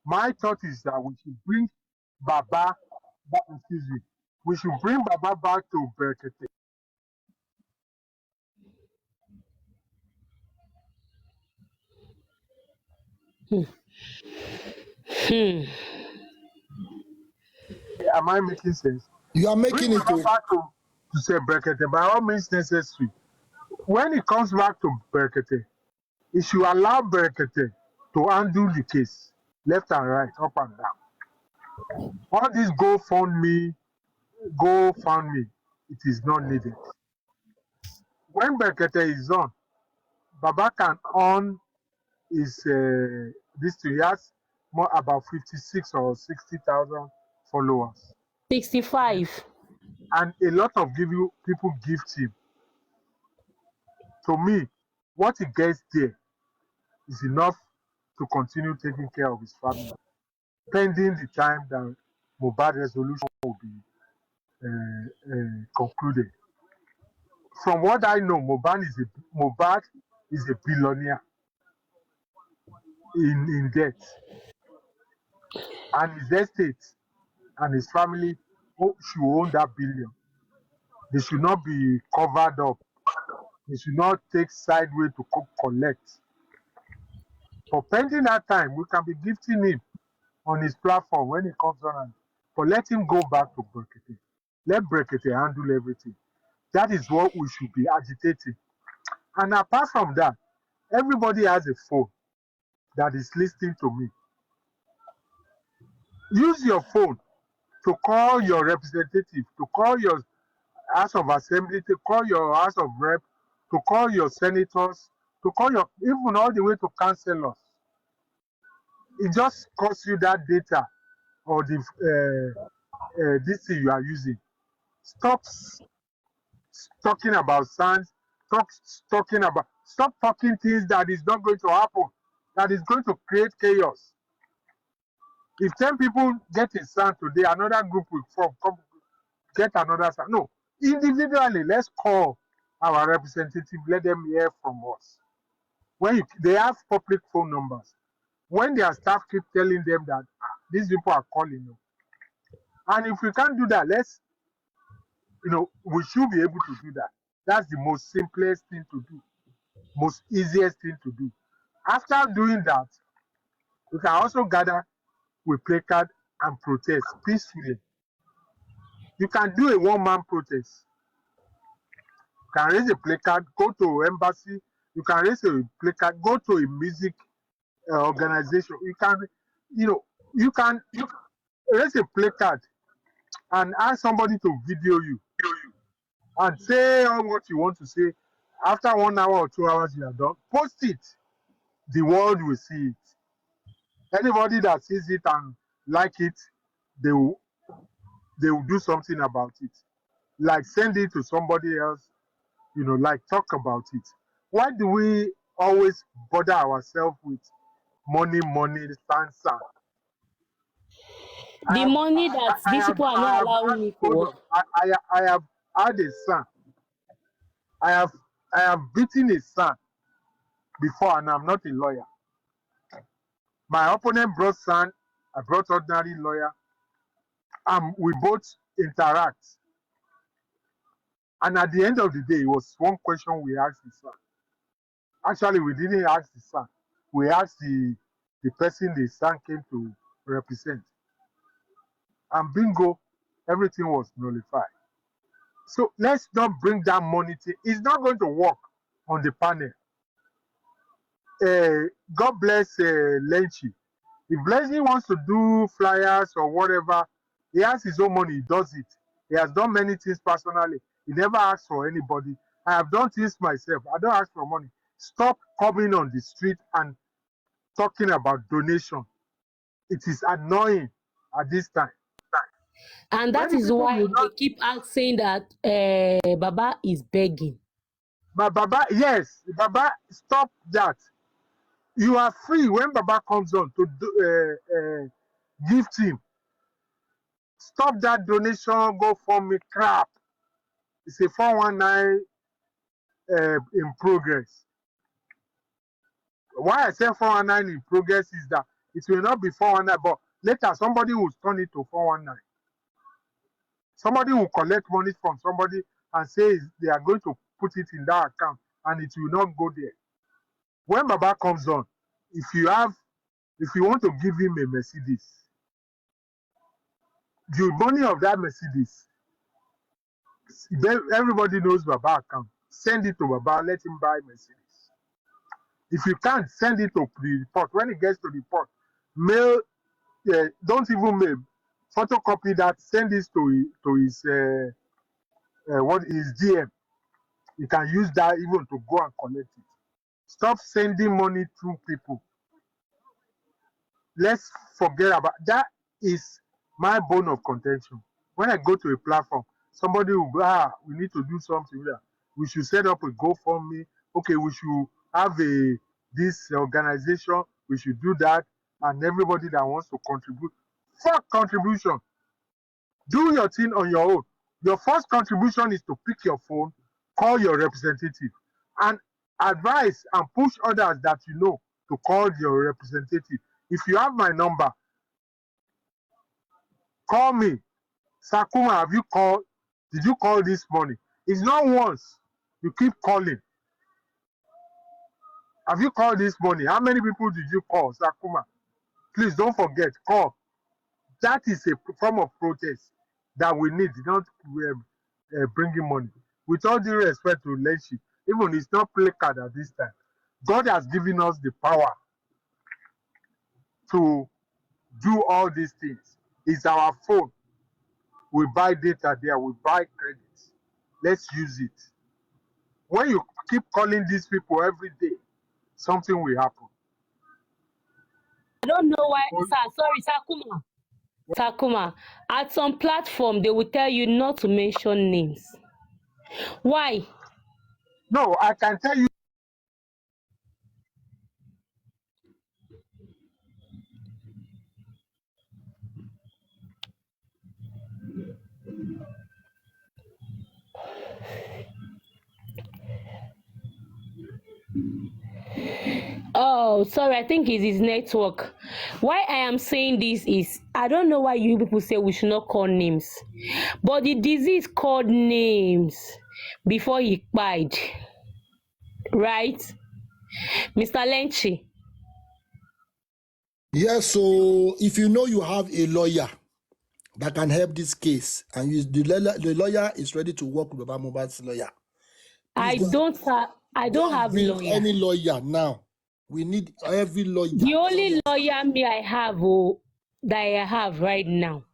My thought is that we should bring Baba back, we should bring Baba back to Berkete. Am I making sense? You are making bring it Baba back to say Berkete by all means necessary. When it comes back to Berkete, it should allow Berkete to handle the case, left and right, up and down. All this go fund me, it is not needed. When Berkete is on, Baba can on his this he has more about 56 or 60,000 followers. 65. And a lot of people gift him. To me, what he gets there is enough to continue taking care of his family, pending the time that Mohbad resolution will be concluded. From what I know, Mohbad is a billionaire in debt, and his estate and his family should own that billion. They should not be covered up. They should not take sideways to collect. For pending that time, we can be gifting him on his platform when he comes on. But let him go back to Berkete. Let Berkete handle everything. That is what we should be agitating. And apart from that, everybody has a phone that is listening to me. Use your phone to call your representative, to call your House of Assembly, to call your House of Rep, to call your senators, to call your, even all the way to cancel us. It just costs you that data or the this thing you are using. Stop talking about science. Stop talking things that is not going to happen, that is going to create chaos. If 10 people get a sound today, another group will come get another sound. No, individually, let's call our representative, let them hear from us. When they have public phone numbers, when their staff keep telling them that these people are calling you, and if we can't do that, we should be able to do that. That's the most simplest thing to do, most easiest thing to do. After doing that, we can also gather with placard and protest peacefully. You can do a one-man protest. You can raise a placard, go to embassy. You can raise a placard, go to a music organization. You can raise a placard and ask somebody to video you and say all what you want to say. After 1 hour or 2 hours, you are done. Post it. The world will see it. Anybody that sees it and like it, they will do something about it. Like send it to somebody else, like talk about it. Why do we always bother ourselves with money, stand? The money that these people are not allowing me to work. I have had a son. I have beaten a son before, and I'm not a lawyer. My opponent brought son, I brought ordinary lawyer. We both interact. And at the end of the day, it was one question we asked the son. Actually, we didn't ask the son. We asked the person the son came to represent. And bingo, everything was nullified. So let's not bring that money to, it's not going to work on the panel. God bless Lenchi. If Leslie wants to do flyers or whatever, he has his own money, he does it. He has done many things personally. He never asks for anybody. I have done things myself. I don't ask for money. Stop coming on the street and talking about donation. It is annoying at this time. And that is why they keep saying that Baba is begging. But Baba, yes, Baba, stop that. You are free when Baba comes on to gift him. Stop that donation, go for me crap. It's a 419 in progress. Why I say 419 in progress is that it will not be 419, but later somebody will turn it to 419. Somebody will collect money from somebody and say they are going to put it in that account, and it will not go there. When Baba comes on, if you want to give him a Mercedes, the money of that Mercedes, everybody knows Baba account. Send it to Baba, let him buy Mercedes. If you can't, send it to the port. When it gets to the port, mail, don't even mail, photocopy that, send this to his DM. You can use that even to go and collect it. Stop sending money through people. Let's forget about that. Is my bone of contention. When I go to a platform, somebody will go, we need to do something there. We should set up a GoFundMe. Okay, we should have this organization. We should do that. And everybody that wants to contribute, fuck contribution. Do your thing on your own. Your first contribution is to pick your phone, call your representative, and advise and push others that you know to call your representative. If you have my number, call me. Sakuma, have you called? Did you call this morning? It's not once. You keep calling. Have you called this morning? How many people did you call, Sakuma? Please don't forget, call. That is a form of protest that we need, not bringing money. With all due respect to Lenchi, even it's not placard at this time. God has given us the power to do all these things. It's our phone. We buy data there, we buy credits. Let's use it. When you keep calling these people every day, something will happen. I don't know why, sir. Sorry, Sakuma. At some platform, they will tell you not to mention names. Why? No, I can tell you. Oh, sorry, I think it's his network. Why I am saying this is, I don't know why you people say we should not call names. But the disease called names before he died. Right? Mr. Lenchi. Yes, so if you know you have a lawyer that can help this case, and the lawyer is ready to work with Baba Mohbad's lawyer. I don't have lawyer. Any lawyer now. We need every lawyer. The only lawyer that I have right now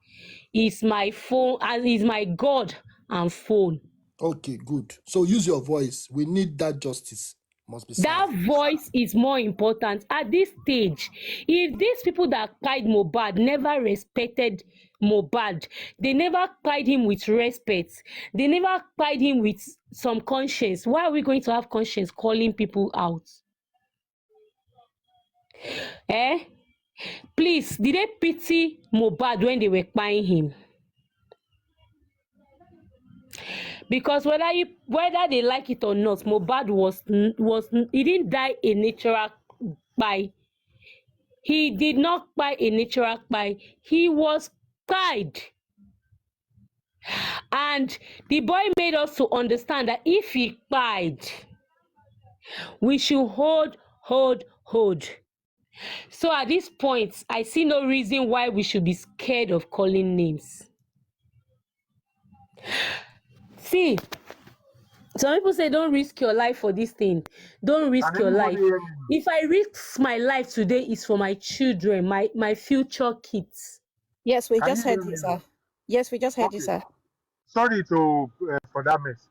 is my phone, and is my God and phone. Okay, good. So use your voice. We need that justice. Must be that served. voice is more important at this stage. If these people that cried Mohbad never respected Mohbad, they never cried him with respect, they never cried him with some conscience, why are we going to have conscience calling people out? Please, did they pity Mohbad when they were buying him? Because whether they like it or not, Mohbad he didn't die a natural by. He did not buy a natural by. He was tied. And the boy made us to understand that if he died, we should hold. So at this point, I see no reason why we should be scared of calling names. See, some people say don't risk your life for this thing. Don't risk your life. If I risk my life today, it's for my children, my future kids. Yes, we just heard you, sir. Yes, we just heard you, sir. Sorry for that mess.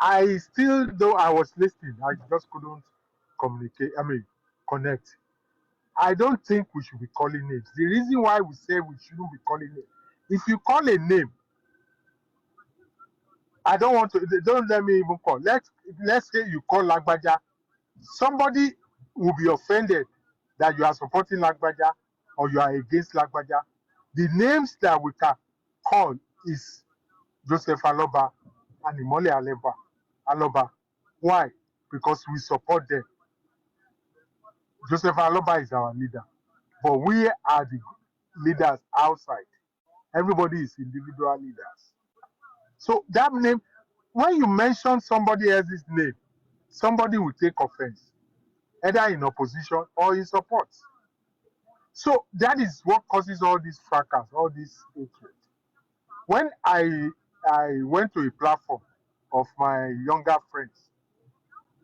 I still, though I was listening, I just couldn't connect. I don't think we should be calling names. The reason why we say we shouldn't be calling names, if you call a name, I don't want to, don't let me even call. Let's say you call Lagbaja. Somebody will be offended that you are supporting Lagbaja or you are against Lagbaja. The names that we can call is Joseph Aloba and Imole Aloba. Why? Because we support them. Joseph Aloba is our leader, but we are the leaders outside. Everybody is individual leaders. So that name, when you mention somebody else's name, somebody will take offense, either in opposition or in support. So that is what causes all this fracas, all this hatred. When I went to a platform of my younger friends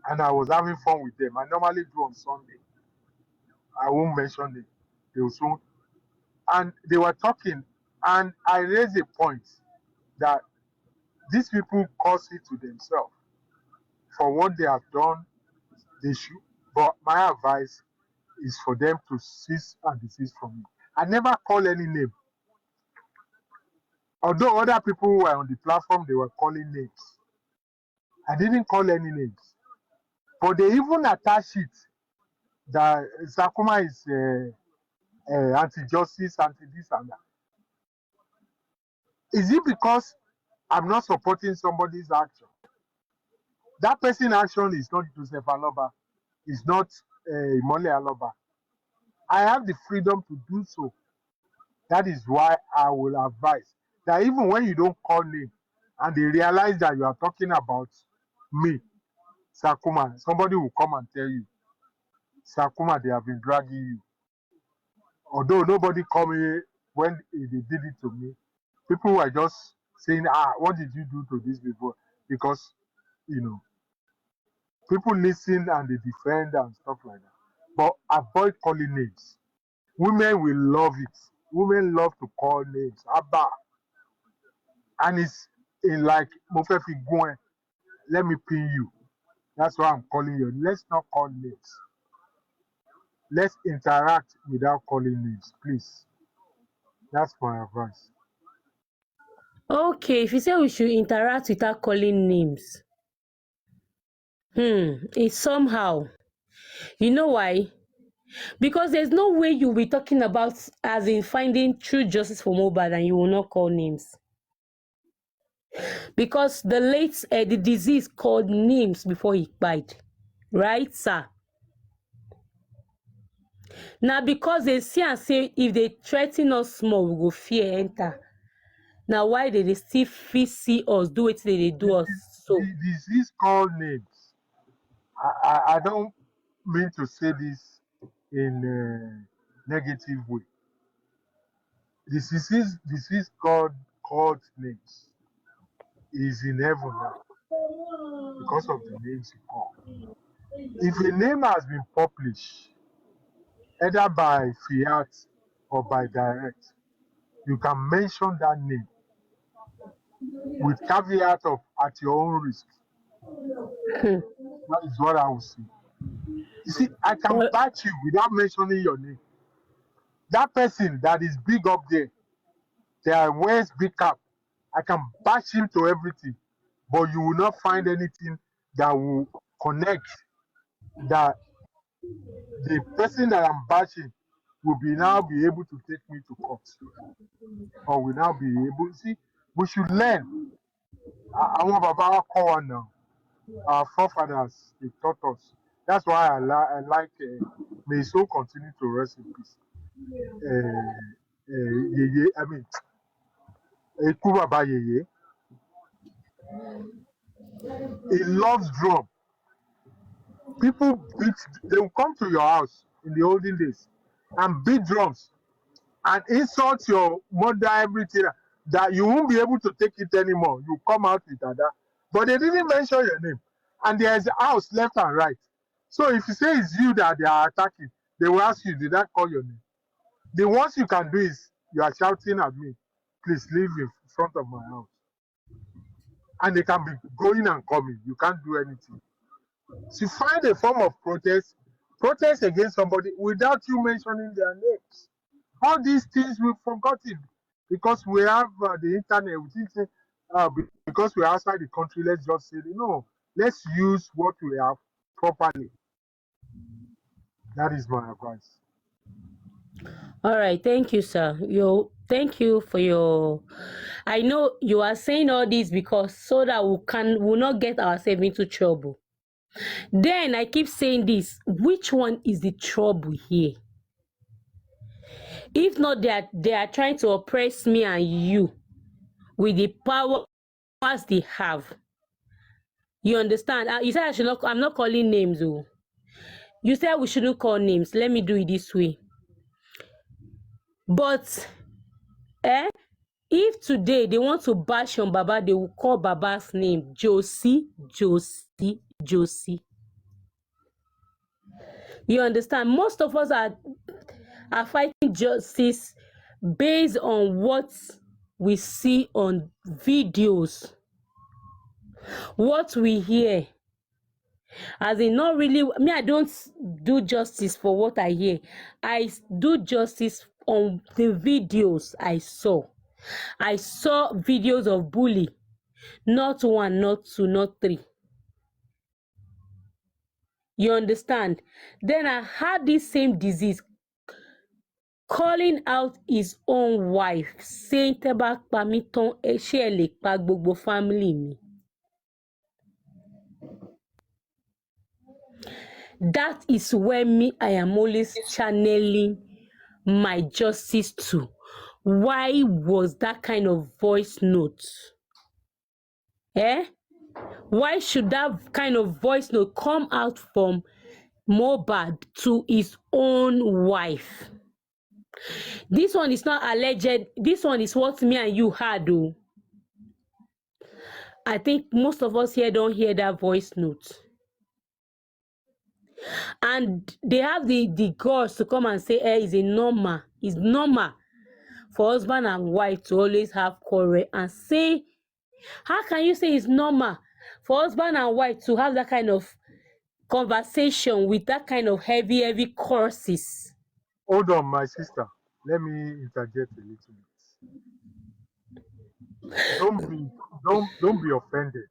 and I was having fun with them, I normally do on Sunday. I won't mention it. They will soon. And they were talking, and I raised a point that these people cause it to themselves for what they have done. They should, but my advice is for them to cease and desist from it. I never call any name. Although other people were on the platform, they were calling names. I didn't call any names. But they even attach it that Sakuma is anti-justice, anti-this and that. Is it because I'm not supporting somebody's action? That person's action is not Joseph Aloba, is not Imole Aloba. I have the freedom to do so. That is why I will advise that even when you don't call name and they realize that you are talking about me, Sakuma, somebody will come and tell you, Sakuma, they have been dragging you. Although nobody called me when they did it to me, people were just saying, what did you do to these people? Because, people listen and they defend and stuff like that. But avoid calling names. Women will love it. Women love to call names. Abba. And it's in like, let me pin you. That's why I'm calling you. Let's not call names. Let's interact without calling names, please. That's my advice. Okay, if you say we should interact without calling names, it's somehow. You know why? Because there's no way you'll be talking about as in finding true justice for Mohbad and you will not call names. Because the disease called names before he died. Right, sir? Now, because they see and say, if they threaten us small, we go fear enter. Now, why they still see us do it, they do us so? The disease called names. I don't mean to say this in a negative way. This disease called names is in heaven now because of the names he called. If a name has been published, either by fiat or by direct, you can mention that name with caveat of at your own risk. That is what I will say. You see, I can batch you without mentioning your name. That person that is big up there, they wears big cap. I can batch him to everything, but you will not find anything that will connect that the person that I'm batching will now be able to take me to court, or will now be able. See, we should learn. I want Baba call on now. Our forefathers, they taught us. That's why I like. May his soul continue to rest in peace. Yeye, I mean, Eku Baba Yeye. He loves drum. People beat. They will come to your house in the olden days and beat drums and insult your mother, everything that you won't be able to take it anymore. You come out with that. But they didn't mention your name. And there's a house left and right. So if you say it's you that they are attacking, they will ask you, did I call your name? The worst you can do is you are shouting at me, please leave in front of my house. And they can be going and coming. You can't do anything. So find a form of protest against somebody without you mentioning their names. All these things we've forgotten because we have the internet. We think because we're outside the country, let's just say, no, let's use what we have properly. That is my advice. All right, thank you, sir. Thank you for your. I know you are saying all this because so that we'll not get ourselves into trouble. Then I keep saying this: which one is the trouble here? If not, they are trying to oppress me and you with the powers they have. You understand? You said I should not. I'm not calling names, though. You said we shouldn't call names. Let me do it this way. But, if today they want to bash on Baba, they will call Baba's name Josie. You understand? Most of us are fighting justice based on what we see on videos, what we hear. As in, not really, me, I don't do justice for what I hear. I do justice on the videos I saw. I saw videos of bully, not one, not two, not three. You understand? Then I had this same disease calling out his own wife, saying, Teba Pamiton, Eshele Pagbobo family me. That is where I am always channeling my justice to. Why was that kind of voice note? Why should that kind of voice note come out from Mohbad to his own wife? This one is not alleged. This one is what me and you had, though. I think most of us here don't hear that voice note. And they have the guts to come and say, it's normal for husband and wife to always have quarrel, and say, how can you say it's normal for husband and wife to have that kind of conversation with that kind of heavy courses. Hold on, my sister. Let me interject a little bit. Don't be offended.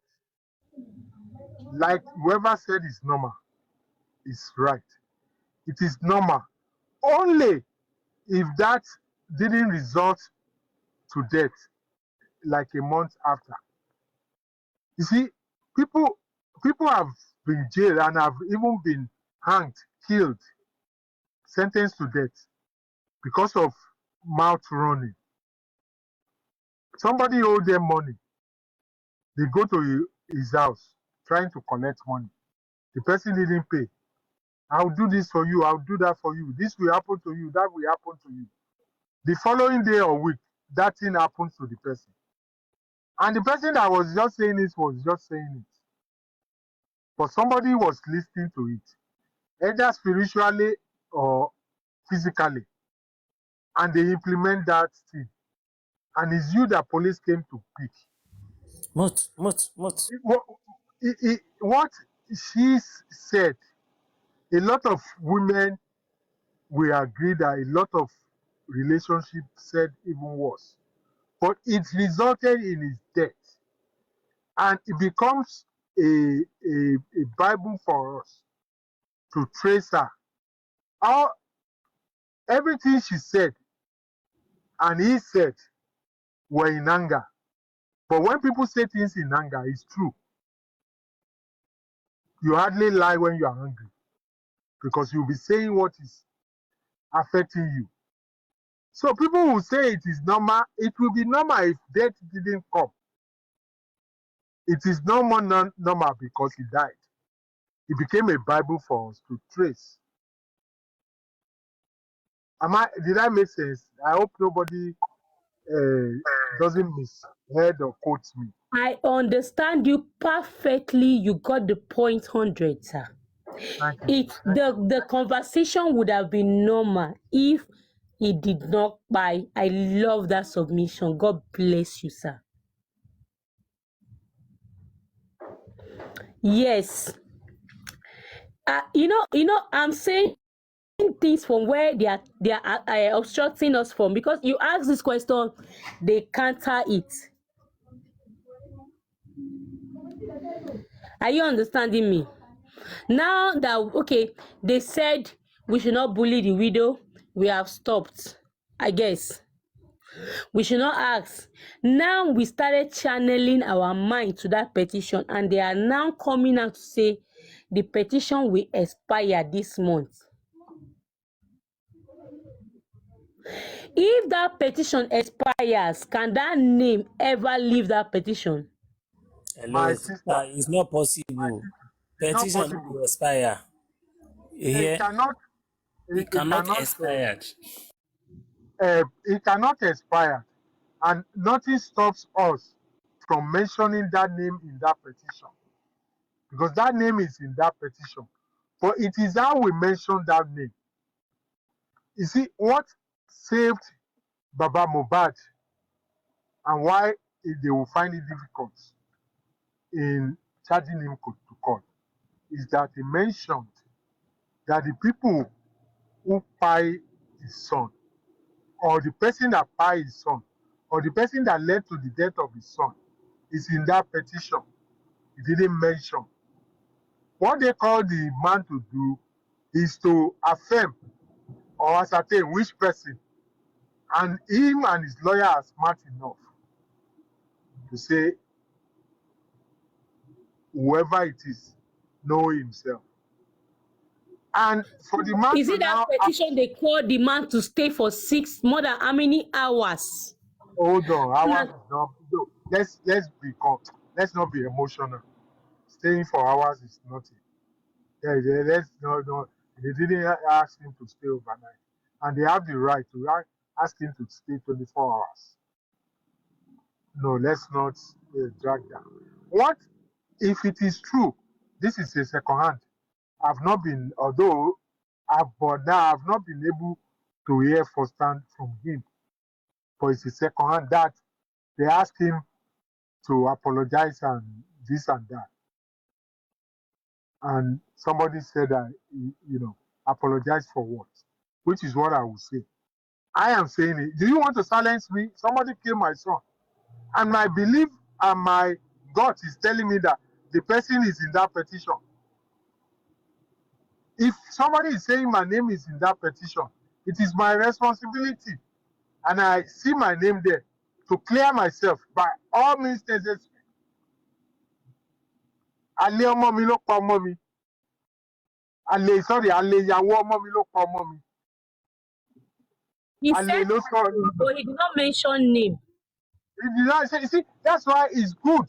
Like whoever said it's normal is right. It is normal. Only if that didn't result to death like a month after. You see, people have been jailed and have even been hanged, killed, sentenced to death because of mouth running. Somebody owed them money. They go to his house trying to collect money. The person didn't pay. I'll do this for you. I'll do that for you. This will happen to you. That will happen to you. The following day or week, that thing happens to the person. And the person that was just saying it was just saying it. But somebody was listening to it, either spiritually or physically. And they implement that thing. And it's you that police came to pick. What? What she said, a lot of women will agree that a lot of relationships said even worse. But it resulted in his death. And it becomes a Bible for us to trace her. Everything she said and he said were in anger. But when people say things in anger, it's true. You hardly lie when you are angry because you'll be saying what is affecting you. So people will say it is normal. It will be normal if death didn't come. It is no more normal because he died. It became a Bible for us to trace. Did I make sense? I hope nobody doesn't misheard or quote me. I understand you perfectly. You got the point 100, sir. The conversation would have been normal if he did not buy. I love that submission. God bless you, sir. Yes. You know, I'm saying things from where they are obstructing us from, because you ask this question, they counter it. Are you understanding me? Now that, okay, they said we should not bully the widow, we have stopped. I guess we should not ask. Now we started channeling our mind to that petition, and they are now coming out to say the petition will expire this month. If that petition expires, can that name ever leave that petition? Hello, it's not possible. Petition will expire. It cannot expire. It cannot expire, and nothing stops us from mentioning that name in that petition, because that name is in that petition. But it is how we mention that name. You see, what saved Baba Mohbad and why they will find it difficult in charging him to court is that he mentioned that the people who buy his son, or the person that buy his son, or the person that led to the death of his son is in that petition. He didn't mention. What they call the man to do is to affirm or ascertain which person, and him and his lawyer are smart enough to say whoever it is know himself. And for the man, is it that petition they call the man to stay for more than how many hours? Hold on, hours is not. No, let's not be emotional. Staying for hours is nothing. Let's no. They didn't ask him to stay overnight, and they have the right to ask him to stay 24 hours. No, let's not drag that. What if it is true? This is a second hand. I've not been, although but now I've not been able to hear firsthand from him. But it's a second hand that they asked him to apologize and this and that. and somebody said that, apologize for what? Which is what I will say. I am saying it. Do you want to silence me? Somebody killed my son. And my belief and my gut is telling me that the person is in that petition. If somebody is saying my name is in that petition, it is my responsibility, and I see my name there, to clear myself by all means necessary. Alẹ́ ọmọ mi ló pa ọmọ mi. Alẹ́ ìyàwó ọmọ mi ló pa ọmọ mi. He Alẹ́ said, ló sọ. but he did not mention name. You see, that's why it's good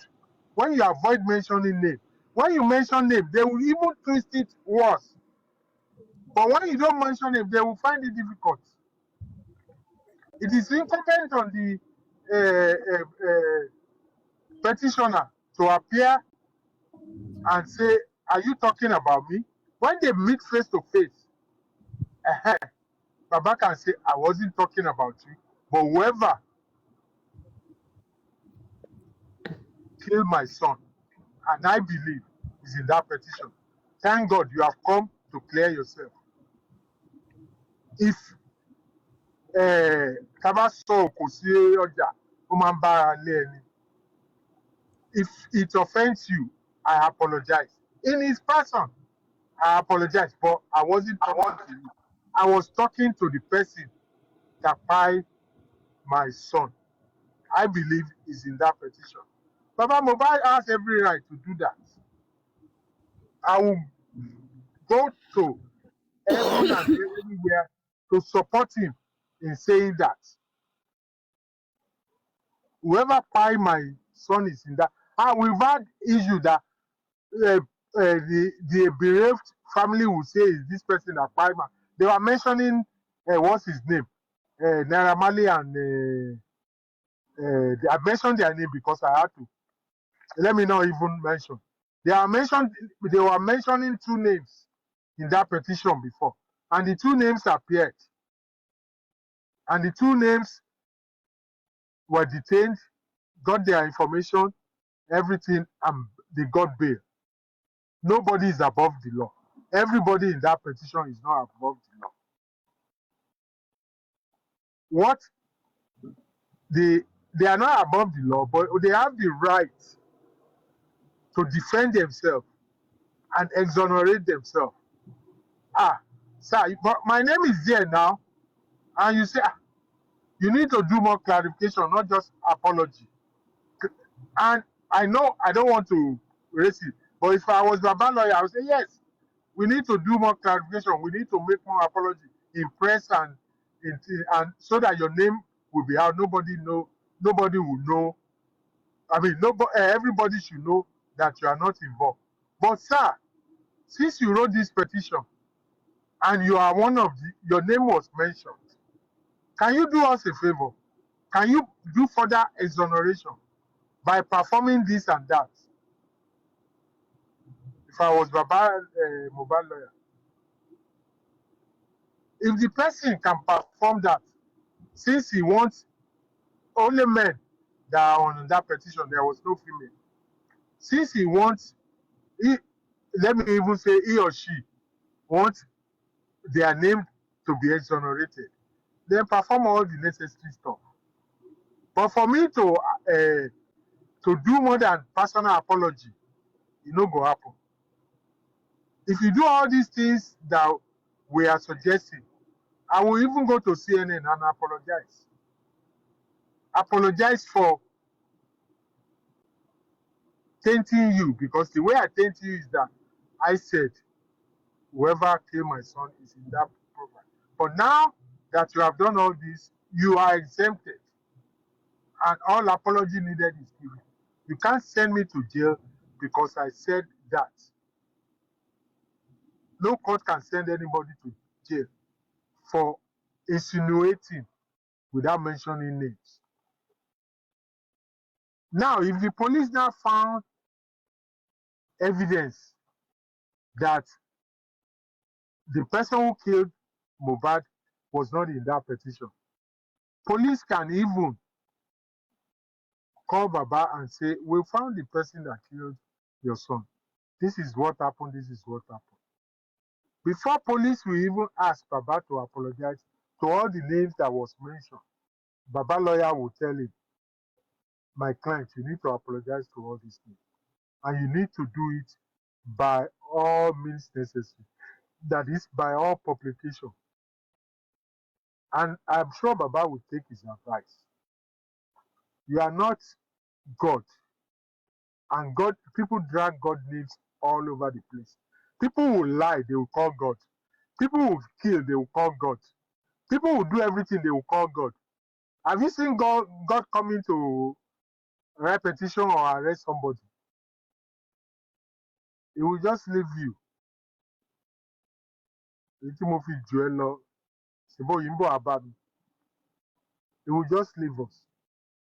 when you avoid mentioning name. When you mention name, they will even twist it worse. But when you don't mention it, they will find it difficult. It is incumbent on the petitioner to appear and say, are you talking about me? When they meet face to face, Baba can say, I wasn't talking about you, but whoever killed my son, and I believe is in that petition. Thank God you have come to clear yourself. If if it offends you, I apologize. In his person, I apologize, but I wasn't talking to you. I was talking to the person that killed my son. I believe is in that petition. Baba Mohbad has every right to do that. I will go to heaven and everywhere to support him in saying that. Whoever killed my son is in that. And we've had issue that the bereaved family will say, is this person that killed my? They were mentioning, what's his name? Naira Marley and I mentioned their name because I had to. Let me not even mention. They were mentioning two names in that petition before. And the two names appeared. And the two names were detained, got their information, everything, and they got bail. Nobody is above the law. Everybody in that petition is not above the law. What they are not above the law, but they have the right to defend themselves and exonerate themselves. Sir, but my name is there now, and you say, you need to do more clarification, not just apology. And I know I don't want to raise it, but if I was Baba lawyer, I would say, yes, we need to do more clarification. We need to make more apology in press and so that your name will be out. Nobody will know. I mean, everybody should know that you are not involved. But sir, since you wrote this petition and you are your name was mentioned, can you do us a favor? Can you do further exoneration by performing this and that? If I was Baba Mohbad lawyer, if the person can perform that, since he wants only men that are on that petition, there was no female. Since he wants, let me even say he or she wants their name to be exonerated, then perform all the necessary stuff. But for me to do more than personal apology, it no go happen. If you do all these things that we are suggesting, I will even go to CNN and apologize. Apologize for tainting you, because the way I taint you is that I said whoever killed my son is in that program. But now that you have done all this, you are exempted. And all apology needed is given. You can't send me to jail because I said that. No court can send anybody to jail for insinuating without mentioning names. Now, if the police now found evidence that the person who killed Mohbad was not in that petition, police can even call Baba and say, we found the person that killed your son. this is what happened, this is what happened. Before police will even ask Baba to apologize to all the names that was mentioned, Baba lawyer will tell him, my client, you need to apologize to all these names. And you need to do it by all means necessary. That is, by all publication. And I'm sure Baba will take his advice. You are not God. And God, people drag God names all over the place. People will lie, they will call God. People will kill, they will call God. People will do everything, they will call God. Have you seen God coming to write petition or arrest somebody? He will just leave you. He will just leave us.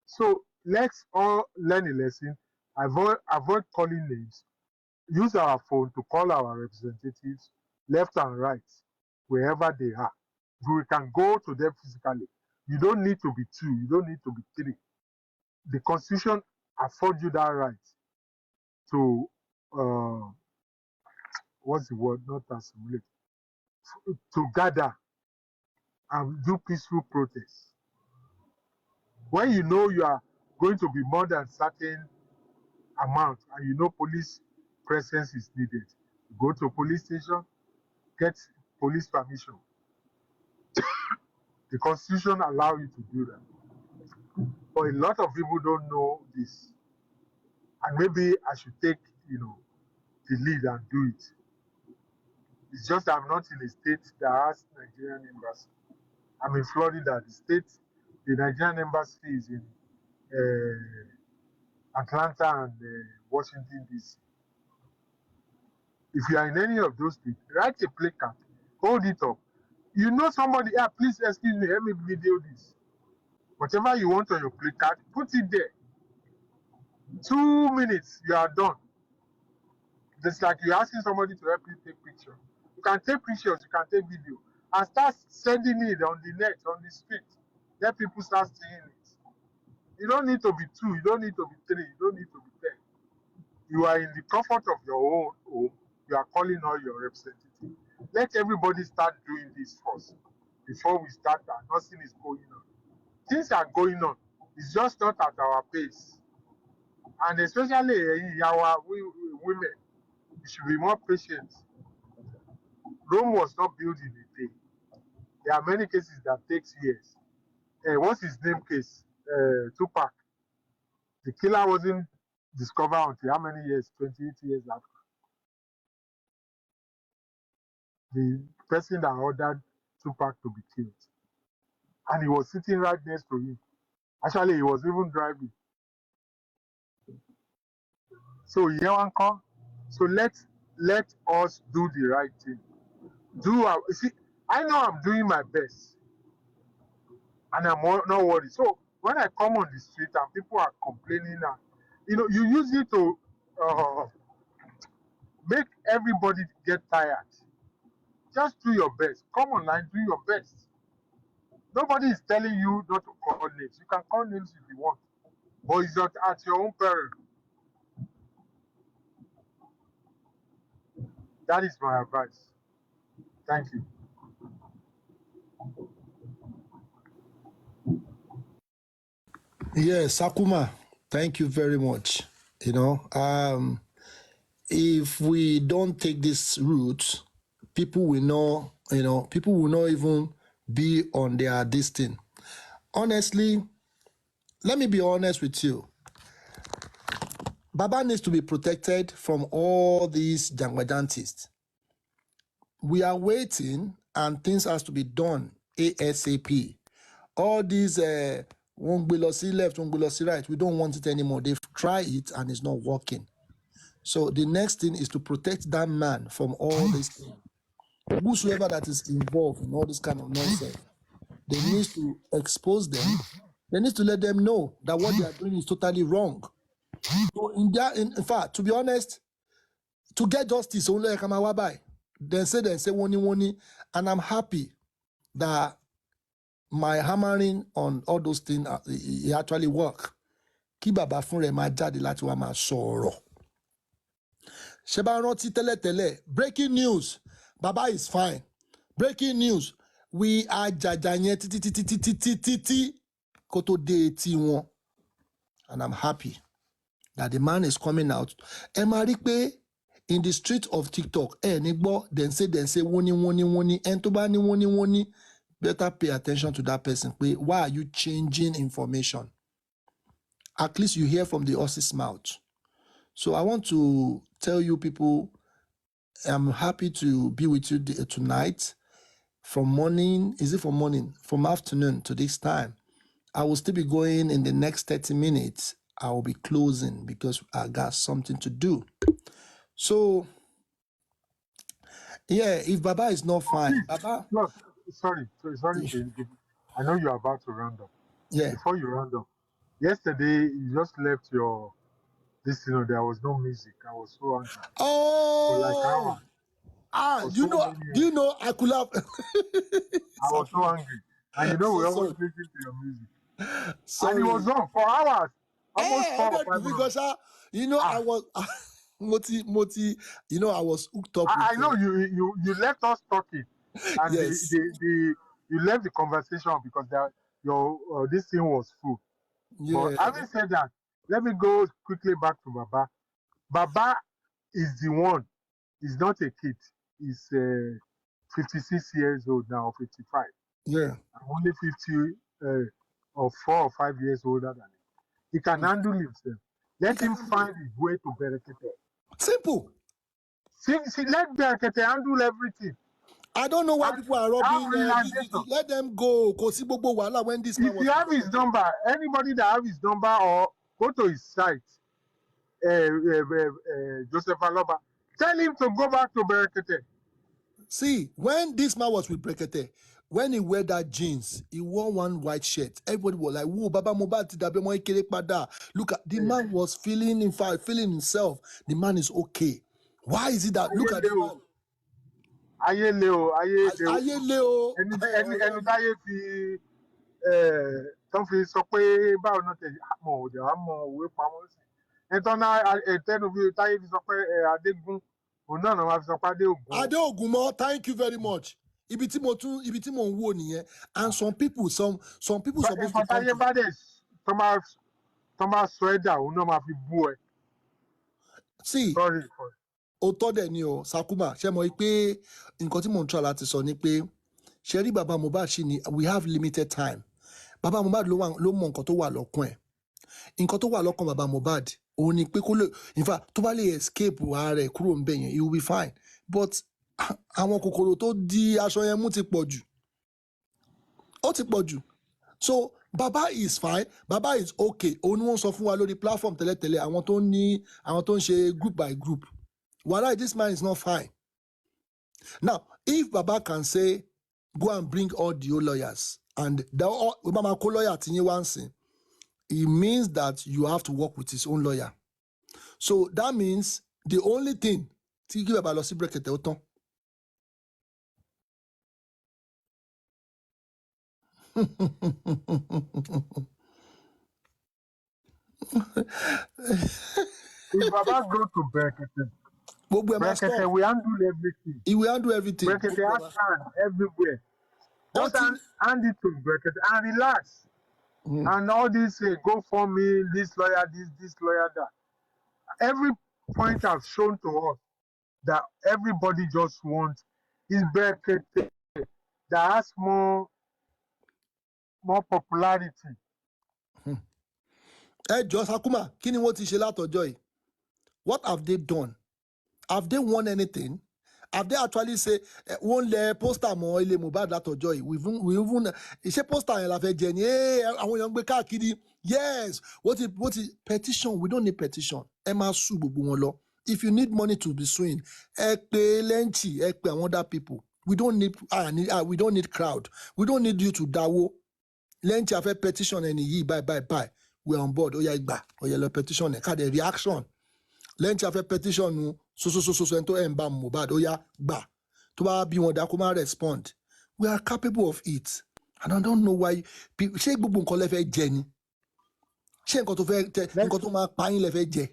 So let's all learn a lesson. Avoid calling names. Use our phone to call our representatives left and right, wherever they are. We can go to them physically. You don't need to be 2. You don't need to be 3. The Constitution affords you that right to, what's the word? Not assimilate. To gather and do peaceful protests. When you know you are going to be more than certain amount and you know police presence is needed, go to police station, get police permission. The Constitution allows you to do that. But a lot of people don't know this. And maybe I should take, the lead and do it. It's just I'm not in a state that has Nigerian embassy. I'm in Florida. The Nigerian embassy is in Atlanta and Washington, D.C. If you are in any of those states, write a placard, hold it up. You know somebody, please excuse me, let me video this. Whatever you want on your placard, put it there. 2 minutes, you are done. It's like you're asking somebody to help you take pictures. You can take pictures, you can take video, and start sending it on the net, on the street. Let people start seeing it. You don't need to be 2, you don't need to be 3, you don't need to be 10. You are in the comfort of your own home. You are calling all your representatives. Let everybody start doing this first before we start and nothing is going on. Things are going on. It's just not at our pace. And especially our women, we should be more patient. Rome was not built in a day. There are many cases that takes years. What's his name case? Tupac. The killer wasn't discovered until how many years? 28 years after. The person that ordered Tupac to be killed. And he was sitting right next to him. Actually, he was even driving. So let us do the right thing. I know I'm doing my best. And I'm not worried. So when I come on the street and people are complaining, you use it to make everybody get tired. Just do your best. Come online, do your best. Nobody is telling you not to call names. You can call names if you want, but it's not at your own peril. That is my advice. Thank you. Yes, Sakuma, thank you very much. If we don't take this route, people will not even be on their destiny. Honestly, let me be honest with you. Baba needs to be protected from all these jangwajantists. We are waiting and things has to be done ASAP. All these Wongbelosi left, Wongbelosi right, we don't want it anymore. They've tried it and it's not working. So the next thing is to protect that man from all this thing. Whosoever that is involved in all this kind of nonsense, they need to expose them. They need to let them know that what they are doing is totally wrong. So in fact, to be honest, to get justice, only Kamawabai. They say woni, and I'm happy that my hammering on all those things it actually work. Kí bàbá fún rẹ̀ máa jáde láti wá máa sọ̀rọ̀. Sheba rántí tẹ́lẹ̀tẹ́lẹ̀. Breaking news. Baba is fine. Breaking news. We are jaja yẹn títí kó tó dé etí wọn. And I'm happy that the man is coming out. Ẹ máa rí pé in the street of TikTok, ní gbọ́, then say, wọ́n ní. Ẹni tó bá ní wọ́n ní, better pay attention to that person. Why are you changing information? At least you hear from the horse's mouth. So I want to tell you people, I'm happy to be with you tonight. From morning, is it from morning? From afternoon to this time. I will still be going in the next 30 minutes. I will be closing because I got something to do. So, yeah, if Baba is not fine, Baba... Look, sorry. I know you're about to round up. Yeah. Before you round up, yesterday you just left your... there was no music. I was so angry. Oh! Do you know, I could have... I was so angry. And we always listen to your music. And it was on for hours. Almost 4 or 5 because I was... Moti, I was hooked up. I know you left us talking. And yes. you left the conversation because this thing was full. Yeah. But having said that, let me go quickly back to Baba. Baba is the one. He's not a kid. He's 56 years old now, 55. Yeah. I'm only 50 or 4 or 5 years older than him. He can handle himself. Let him find his way to Berekete. Simple. See, let Berekete handle everything. I don't know why people are robbing. Let them go. When this man if you have his number, anybody that have his number or go to his site, Joseph Aloba, tell him to go back to Berekete. See, when this man was with Berekete, when he wear that jeans, he wore one white shirt. Everybody was like, "Whoa, Baba Mohbad, look at the man was feeling himself. The man is okay. Why is it that? Look at the man. Ayé Leo. Ẹni táyé fi tán fi sọ pé báwo náà tẹ̀ mọ̀ òde wa mọ òwe pamọ́ sí. Ẹ̀tọ́ náà ẹ̀tẹ́nu fi táyé fi sọ pé Adégún òun náà máa fi sọ pé Adéògùn. Adéògùn mọ́, thank you very much. Ibi tí mo ń wò nìyẹn. And some people supposed to come. Táyé bá dẹ̀ tán máa sọ ẹ̀dà òun náà máa fi bú ẹ. See. Sorry. Òótọ́ dẹ̀ ni o, Sakuma, ṣé mo rí pé nǹkan tí mò ń try láti sọ ni pé ṣe rí Baba Mohbad ṣì ni we have limited time. Baba Mohbad ló mọ nǹkan tó wà lọ́kàn ẹ̀. Nǹkan tó wà lọ́kàn Baba Mohbad òun ni pé kó lè in fact tó bá lè escape ara ẹ̀ kúrò ńbẹ̀ yẹn he will be fine. But àwọn kòkòrò tó di aṣọ yẹn mú ti pọ̀ jù. Ó ti pọ̀ jù. So Baba is fine. Baba is okay. Òun ni wọ́n sọ fún wa lórí platform tẹ́lẹ̀tẹ́lẹ̀ àwọn tó ń ṣe group by group. Why this man is not fine. Now, if Baba can say, go and bring all the old lawyers, and Obama lawyer it means that you have to work with his own lawyer. So that means the only thing to give about Losi Berekete Oton. If Baba go to Berekete, Berekete will handle everything. He will handle everything. Berekete has hand everywhere. Just hand it to Berekete and relax. And all this go for me, this lawyer, this lawyer, that. Every point I've shown to us that everybody just wants is Berekete that has more popularity. Just Sakuma, kí ni wọ́n ti ṣe látọjọ́ yìí? What have they done? Have they won anything? Have they actually say wọ́n lẹ poster mọ́ ilé Mohbad látọjọ́ yìí? We even ṣe poster yẹn la fẹ́ jẹ ni àwọn èèyàn gbé káàkiri. Yes, what is petition? We don't need petition. Ẹ máa sue gbogbo wọn lọ. If you need money to be suing, ẹ pè Lenchi, ẹ pè àwọn other people. We don't need crowd. We don't need you to dáwó. Lenchi a fẹ́ petition ẹni yìí bye. We're on board. Oya igba, oya lọ petition ẹ ká dé reaction. Lenchi a fẹ́ petition nu so ẹni tó ẹ̀ ń bá Mohbad oya gbà. Tó bá bí wọn dá kó má respond. We are capable of it. And I don't know why ṣé gbogbo nǹkan lẹ fẹ́ jẹ ni? Ṣé nǹkan tó máa pa yín lẹ fẹ́ jẹ?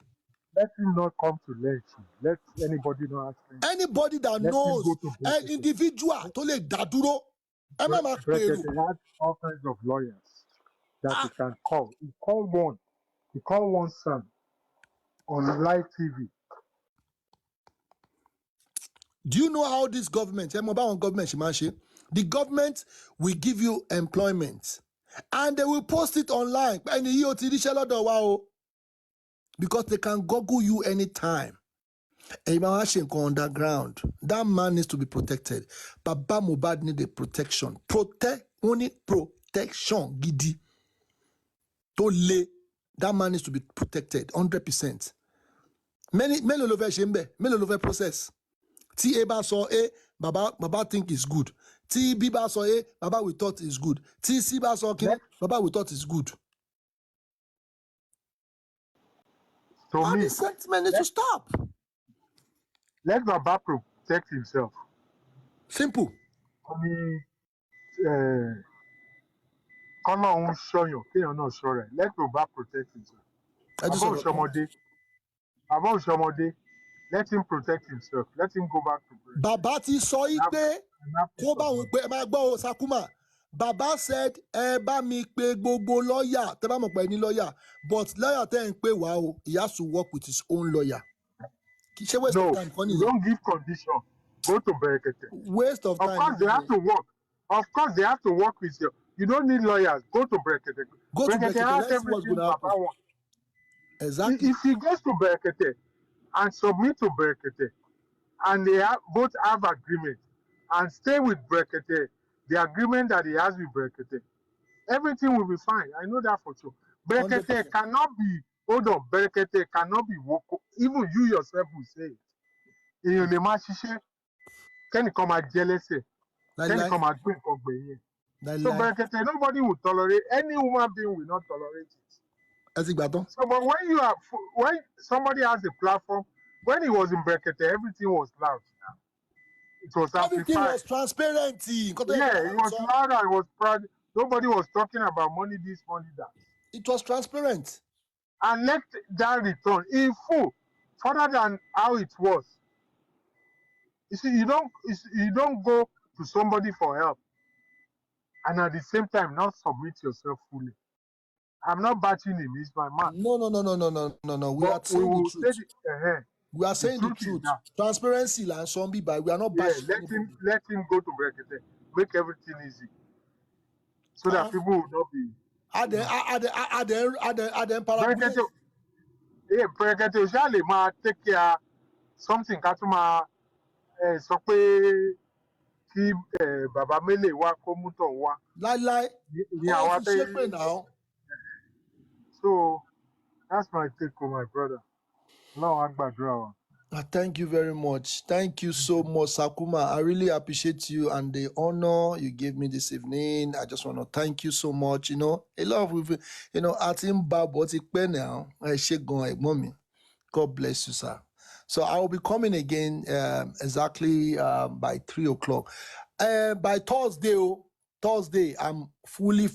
let him not come to lecture. Let anybody not ask him. Anybody that Let him go knows to an individual to le daduro. Brekete had all kinds of lawyers that he can call. He called one. He called one son on live TV. Do you know how this government, the government will give you employment and they will post it online because they can Google you anytime. Underground. That man needs to be protected. Baba Mohbad need a protection. Only protection. Gidi. That man needs to be protected 100%. Many over process. T A bá sọ A, Baba think is good. T B bá sọ A, Baba we thought is good. T C bá sọ kini, Baba we thought is good. So all this sentiment needs to stop. Let Baba protect himself. Simple. Let Baba protect himself. Baba Oshomode, let him protect himself. Let him go back to prayer. Baba ti sọ pé kó bá òun pé ẹ máa gbọ́ o Sakuma. Baba said ẹ bá mi pè gbogbo lawyer tẹ́ bá mọ̀ pé ní lawyer but lawyer tẹ́ ń pè wá o he has to work with his own lawyer. No, don't give condition. Go to Berekete. Waste of time. Of course, they have to work. Of course, they have to work with you. You don't need lawyers. Go to Berekete. Go to Berekete. Has everything Baba wants. Exactly. If he goes to Berekete and submit to Berekete, and they both have agreement, and stay with Berekete, the agreement that he has with Berekete, everything will be fine. I know that for sure. Berekete cannot be, hold on, Berekete cannot be woke. Even you yourself will say it. In the match, can you come at jealousy? Can you come at quick or so Berekete, nobody will tolerate, any human being will not tolerate it. So, but when somebody has a platform, when he was in Berekete, everything was loud. It was everything amplified. was transparent. Yeah, it was loud and it was proud. Nobody was talking about money this, money that. It was transparent. And let that return in full, further than how it was. You see, you don't go to somebody for help and at the same time not submit yourself fully. I'm not batching him, he's my man. No. We are saying the truth. We are saying the truth. Transparency and zombie, but we are not bashing. Let him go to Berekete. Make everything easy. So that people will not be. Berekete shall ma take care something katuma so pe ki Baba Mele wa ko muto wa. Lie. Now. So that's my take on my brother. Thank you very much. Thank you so much, Sakuma. I really appreciate you and the honor you gave me this evening. I just want to thank you so much. You know, a lot of people, at him now. God bless you, sir. So I will be coming again exactly by 3:00. By Thursday, I'm fully